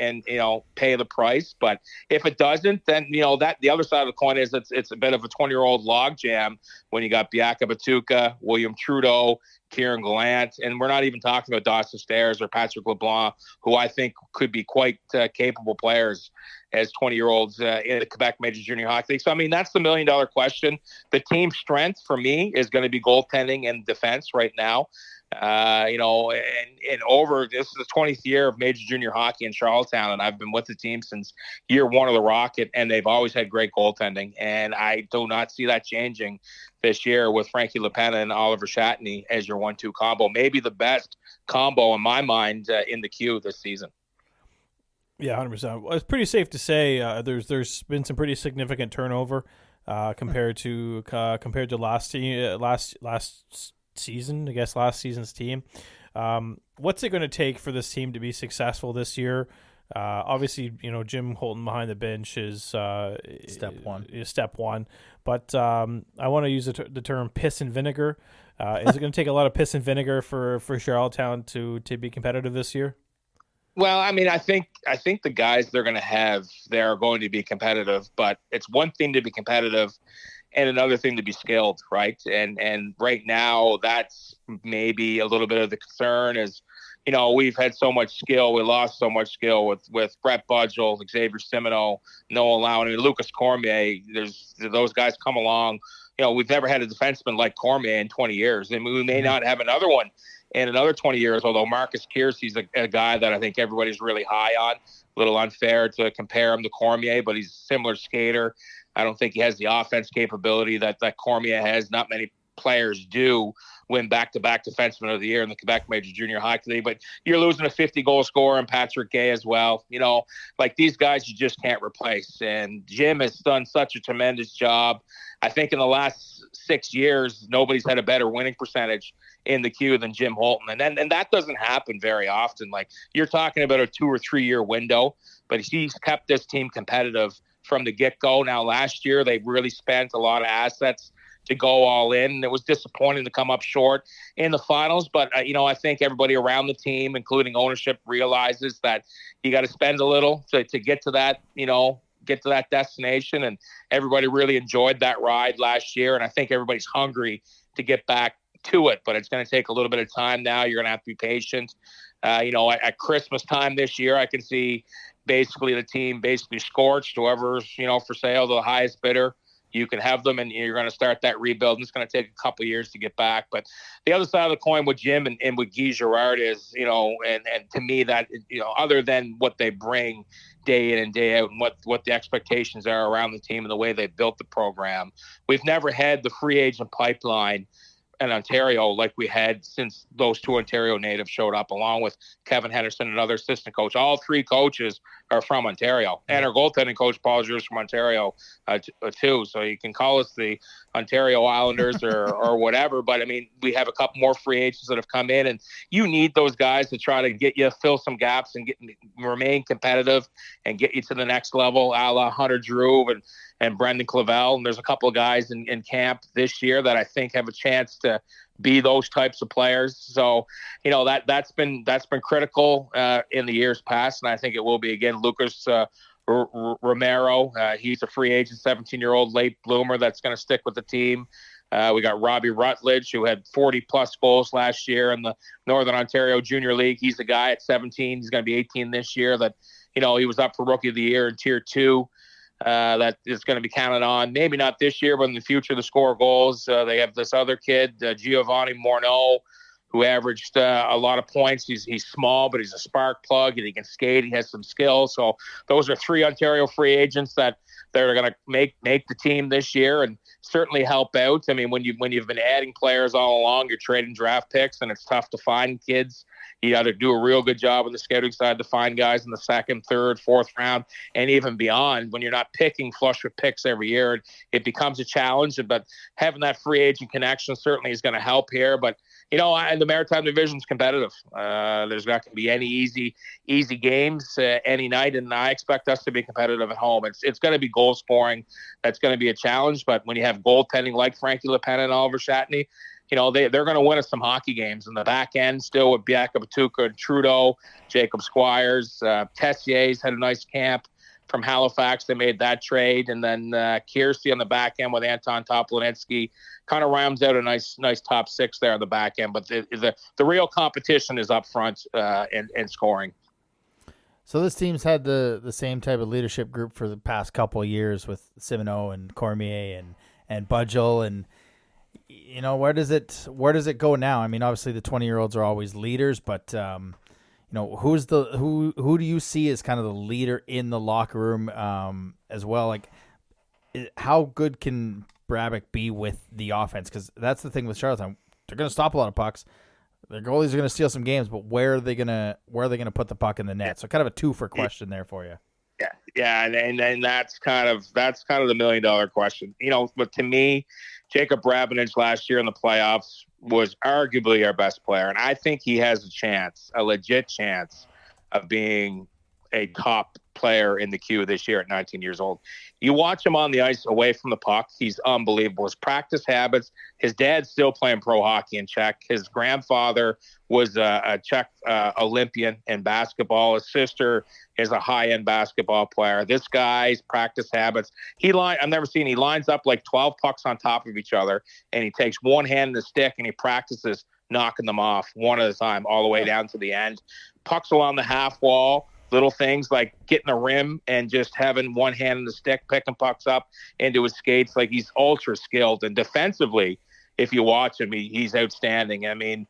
pay the price. But if it doesn't, then that the other side of the coin is it's a bit of a 20-year-old logjam when you got Biaka Batuka, William Trudeau, Kieran Gallant, and we're not even talking about Dawson Stairs or Patrick LeBlanc, who I think could be quite capable players as 20-year-olds in the Quebec Major Junior Hockey League. So, I mean, that's the million-dollar question. The team strength for me is going to be goaltending and defense right now. And over this is the 20th year of major junior hockey in Charlottetown, and I've been with the team since year one of the Rocket, and they've always had great goaltending, and I do not see that changing this year with Frankie LePena and Oliver Shatney as your 1-2 combo. Maybe the best combo in my mind in the queue this season. Yeah, 100%. Well, it's pretty safe to say there's been some pretty significant turnover compared to last season, I guess last season's team. What's it going to take for this team to be successful this year? Obviously, Jim Holton behind the bench is step one. But I want to use the term piss and vinegar. Is it going to take a lot of piss and vinegar for Charlottetown to be competitive this year? Well, I mean, I think the guys they're going to have, they're going to be competitive, but it's one thing to be competitive and another thing to be skilled, right? And right now, that's maybe a little bit of the concern is, we've had so much skill. We lost so much skill with Brett Budgel, Xavier Simoneau, Noah Lown, and Lucas Cormier. There's those guys come along. We've never had a defenseman like Cormier in 20 years, and we may not have another one in another 20 years, although Marcus Kiersey's a guy that I think everybody's really high on. A little unfair to compare him to Cormier, but he's a similar skater. I don't think he has the offense capability that Cormier has. Not many players do win back-to-back Defenseman of the Year in the Quebec Major Junior Hockey League, but you're losing a 50-goal scorer in Patrick Gay as well. Like these guys you just can't replace. And Jim has done such a tremendous job. I think in the last 6 years, nobody's had a better winning percentage in the queue than Jim Holton. And that doesn't happen very often. Like you're talking about a 2 or 3 year window, but he's kept this team competitive from the get-go. Now, last year, they really spent a lot of assets to go all in. It was disappointing to come up short in the finals, but, I think everybody around the team, including ownership, realizes that you got to spend a little to get to that, get to that destination. And everybody really enjoyed that ride last year. And I think everybody's hungry to get back to it, but it's going to take a little bit of time now. You're going to have to be patient. At Christmas time this year, I can see basically the team basically scorched. Whoever's, for sale, the highest bidder, you can have them, and you're going to start that rebuild. And it's going to take a couple of years to get back. But the other side of the coin with Jim and with Guy Girard is, and to me that, other than what they bring day in and day out and what the expectations are around the team and the way they built the program, we've never had the free agent pipeline in Ontario like we had since those two Ontario natives showed up, along with Kevin Henderson, another assistant coach. All three coaches are from Ontario, and our goaltending coach, Paul Giroux, is from Ontario too. So you can call us the Ontario Islanders or whatever, but I mean, we have a couple more free agents that have come in, and you need those guys to try to get you fill some gaps and remain competitive and get you to the next level, a la Hunter Drew and Brendan Clavel. And there's a couple of guys in camp this year that I think have a chance to be those types of players. So, that's been critical in the years past, and I think it will be again. Lucas Romero, he's a free agent, 17-year-old late bloomer that's going to stick with the team. We got Robbie Rutledge, who had 40-plus goals last year in the Northern Ontario Junior League. He's the guy at 17. He's going to be 18 this year that, he was up for Rookie of the Year in Tier 2. That is going to be counted on. Maybe not this year, but in the future to score goals. They have this other kid, Giovanni Morneau, who averaged a lot of points. He's small, but he's a spark plug, and he can skate. He has some skill. So those are three Ontario free agents that they're going to make the team this year and certainly help out. I mean, when you've been adding players all along, you're trading draft picks, and it's tough to find kids You got to do a real good job on the scouting side to find guys in the second, third, fourth round, and even beyond. When you're not picking flush with picks every year, it becomes a challenge. But having that free agent connection certainly is going to help here. But and the Maritime Division is competitive. There's not going to be any easy games any night, and I expect us to be competitive at home. It's going to be goal scoring. That's going to be a challenge. But when you have goaltending like Frankie LePen and Oliver Shatney, they're going to win us some hockey games in the back end still with Biaka Batuka and Trudeau, Jacob Squires. Tessier's had a nice camp from Halifax. They made that trade. And then Kiersey on the back end with Anton Topolinetsky kind of rounds out a nice top six there on the back end. But the real competition is up front and scoring. So this team's had the same type of leadership group for the past couple of years with Simoneau and Cormier and Budgel, and where does it go now? I mean, obviously the 20-year-olds are always leaders, but who do you see as kind of the leader in the locker room as well? Like, how good can Brabec be with the offense? Because that's the thing with Charlottetown. They're going to stop a lot of pucks. Their goalies are going to steal some games, but where are they going to put the puck in the net? So kind of a two-for question there for you. Yeah, and that's kind of the $1 million question. But to me, Jacob Rabinage last year in the playoffs was arguably our best player, and I think he has a legit chance of being a top player in the queue this year at 19 years old. You watch him on the ice away from the puck, he's unbelievable. His practice habits, his dad's still playing pro hockey in Czech. His grandfather was a Czech Olympian in basketball. His sister is a high-end basketball player. This guy's practice habits, he lines up like 12 pucks on top of each other, and he takes one hand in the stick and he practices knocking them off one at a time all the way down to the end. Pucks along the half wall, little things like getting a rim and just having one hand in the stick, picking pucks up into his skates. Like, he's ultra skilled, and defensively, if you watch him, he's outstanding. I mean,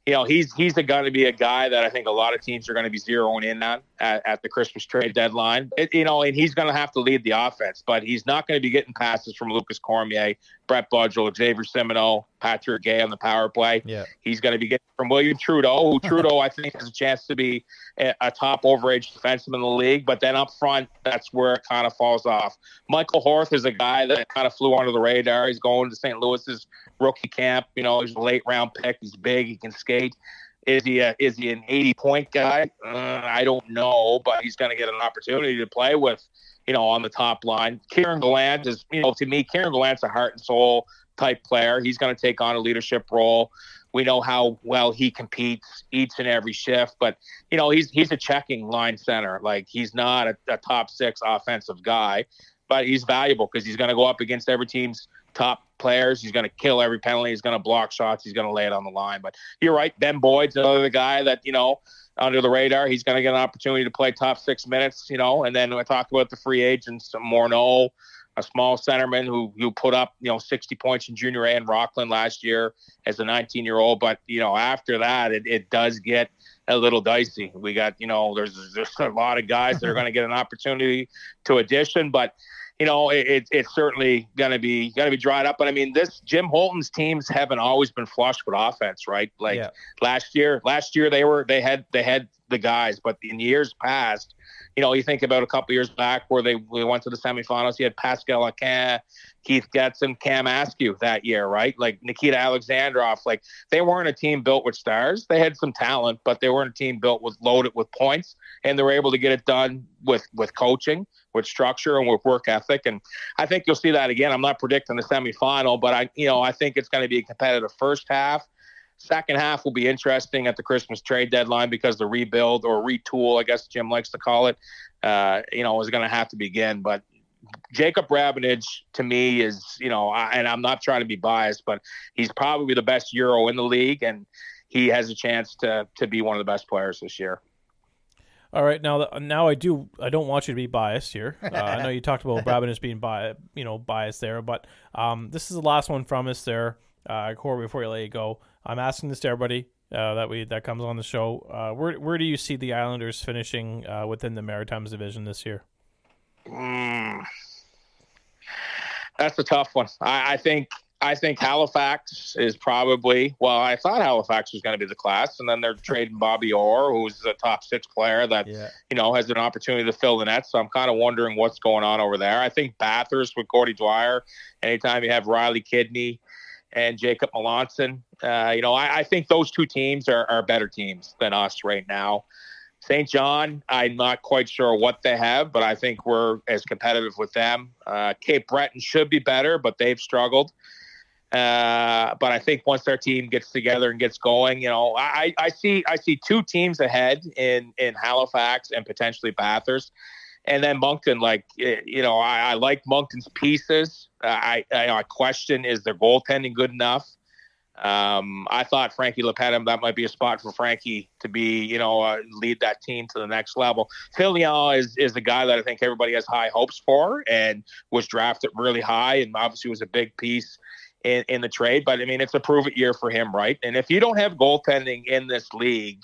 he's going to be a guy that I think a lot of teams are going to be zeroing in on at the Christmas trade deadline. And he's going to have to lead the offense, but he's not going to be getting passes from Lucas Cormier, Brett Budgel, Xavier Simoneau, Patrick Gay on the power play. Yeah. He's going to be getting from William Trudeau, who I think has a chance to be a top overage defenseman in the league. But then up front, that's where it kind of falls off. Michael Horth is a guy that kind of flew under the radar. He's going to St. Louis's rookie camp. He's a late round pick. He's big. He can skate. Is he an 80-point guy? I don't know, but he's going to get an opportunity to play with, on the top line. Kieran Gallant is, to me, Kieran Gallant's a heart and soul type player. He's going to take on a leadership role. We know how well he competes each and every shift, but he's a checking line center. Like, he's not a top six offensive guy, but he's valuable because he's going to go up against every team's top players. He's going to kill every penalty. He's going to block shots. He's going to lay it on the line. But you're right, Ben Boyd's another guy that under the radar. He's going to get an opportunity to play top 6 minutes. And then we talk about the free agents, Morneau, a small centerman who put up 60 points in junior A in Rockland last year as a 19-year-old. But after that, it does get a little dicey. We got there's a lot of guys that are going to get an opportunity to audition, but it's certainly going to be dried up. But I mean, Jim Holton's teams haven't always been flush with offense, right? Like, yeah. last year they had the guys, but in years past, you think about a couple years back where we went to the semifinals. You had Pascal Lacan, Keith Getson, Cam Askew that year, right? Like Nikita Alexandrov. Like, they weren't a team built with stars. They had some talent, but they weren't a team loaded with points, and they were able to get it done with coaching, with structure, and with work ethic. And I think you'll see that again. I'm not predicting the semifinal, but I think it's going to be a competitive first half. Second half will be interesting at the Christmas trade deadline because the rebuild or retool, I guess Jim likes to call it, is going to have to begin. But Jacob Rabinage, to me, is, and I'm not trying to be biased, but he's probably the best Euro in the league, and he has a chance to be one of the best players this year. All right, now I don't want you to be biased here. I know you talked about Rabinage being biased there, but this is the last one from us there, Corey. Before you let you go, I'm asking this to everybody that comes on the show. Where do you see the Islanders finishing within the Maritimes division this year? That's a tough one. I think I think Halifax is probably, well, I thought Halifax was going to be the class, and then they're trading Bobby Orr, who's a top 6 player that, has an opportunity to fill the net. So I'm kind of wondering what's going on over there. I think Bathurst with Gordy Dwyer, anytime you have Riley Kidney and Jacob Melanson, I think those two teams are better teams than us right now. St. John, I'm not quite sure what they have, but I think we're as competitive with them. Cape Breton should be better, but they've struggled. But I think once their team gets together and gets going, I see 2 teams ahead in Halifax and potentially Bathurst. And then Moncton, I like Moncton's pieces. I question, is their goaltending good enough? I thought Frankie Lepedem, that might be a spot for Frankie to be, lead that team to the next level. Filion is the guy that I think everybody has high hopes for and was drafted really high and obviously was a big piece in the trade. But, I mean, it's a prove-it year for him, right? And if you don't have goaltending in this league,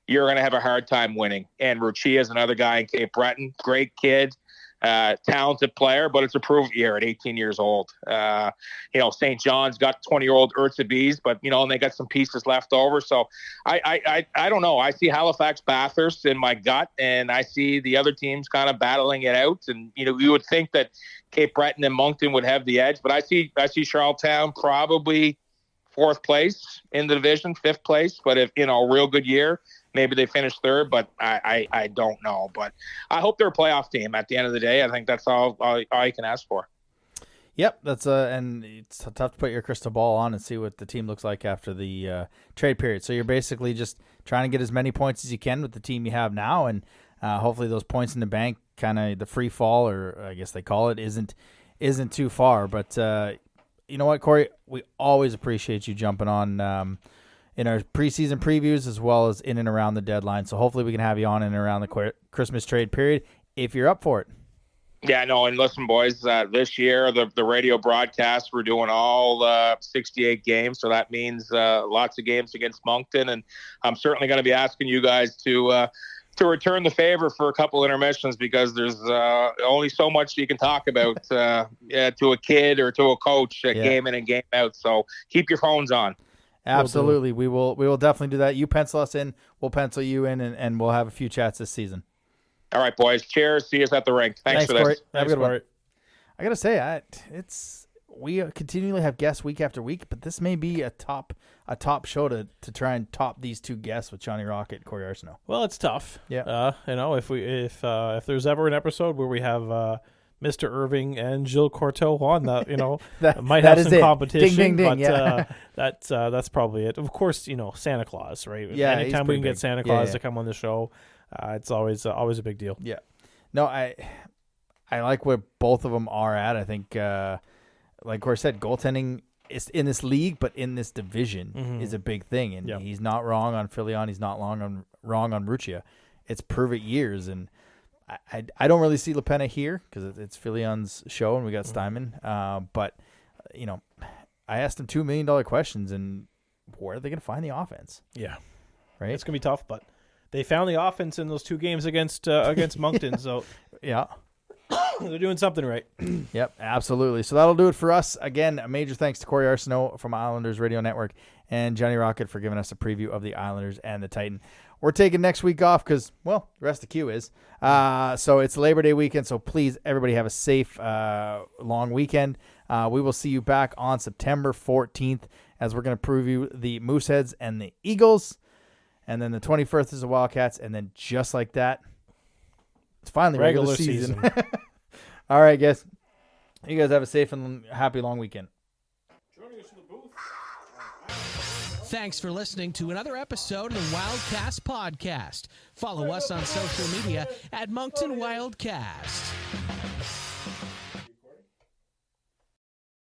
you're going to have a hard time winning. And Ruchia is another guy in Cape Breton, great kid. Talented player, but it's a prove year at 18 years old. St. John's got 20-year-old Urtsubees, but and they got some pieces left over. So I don't know. I see Halifax Bathurst in my gut, and I see the other teams kind of battling it out. And you would think that Cape Breton and Moncton would have the edge, but I see Charlottetown probably 4th place in the division, 5th place. But if a real good year, maybe they finish 3rd, but I don't know. But I hope they're a playoff team at the end of the day. I think that's all you can ask for. Yep, that's and it's tough to put your crystal ball on and see what the team looks like after the trade period. So you're basically just trying to get as many points as you can with the team you have now, and hopefully those points in the bank, kind of the free fall, or I guess they call it, isn't too far. But you know what, Corey, we always appreciate you jumping on in our preseason previews as well as in and around the deadline. So hopefully we can have you on in and around the Christmas trade period if you're up for it. Yeah, no, and listen, boys, this year, the radio broadcast, we're doing all 68 games. So that means lots of games against Moncton. And I'm certainly going to be asking you guys to return the favor for a couple intermissions, because there's only so much you can talk about to a kid or to a coach game in and game out. So keep your phones on. Absolutely. We will definitely do that. You pencil us in, we'll pencil you in, and we'll have a few chats this season. All right, boys. Cheers. See us at the rink. Thanks for Corey. this. Have a good one. I got to say, we continually have guests week after week, but this may be a top show to try and top these 2 guests with Johnny Rocket and Corey Arsenault. Well, it's tough. Yeah. If there's ever an episode where we have Mr. Irving and Gilles Courteau on, that might have some competition. Ding, ding, ding, but that's probably it. Of course, Santa Claus, right? Yeah, anytime we can get Santa Claus to come on the show, it's always a big deal. Yeah. No, I like where both of them are at. I think, like Corey said, goaltending is in this league, but in this division is a big thing. And he's not wrong on Filion. He's not wrong on Ruchia. It's prove-it years, and I don't really see LaPena here because it's Filion's show and we got Steinman. But, I asked him $2 million questions, and where are they going to find the offense? Yeah. Right? It's going to be tough, but they found the offense in those 2 games against Moncton. So, yeah. They're doing something right. Yep, absolutely. So that'll do it for us. Again, a major thanks to Corey Arsenault from Islanders Radio Network and Johnny Rocket for giving us a preview of the Islanders and the Titan. We're taking next week off because, well, the rest of the queue is. So it's Labor Day weekend, so please, everybody have a safe, long weekend. We will see you back on September 14th as we're going to preview the Mooseheads and the Eagles. And then the 21st is the Wildcats. And then just like that, it's finally regular season. All right, guys. You guys have a safe and happy long weekend. Thanks for listening to another episode of the Wildcast Podcast. Follow us on social media at Moncton Wildcast.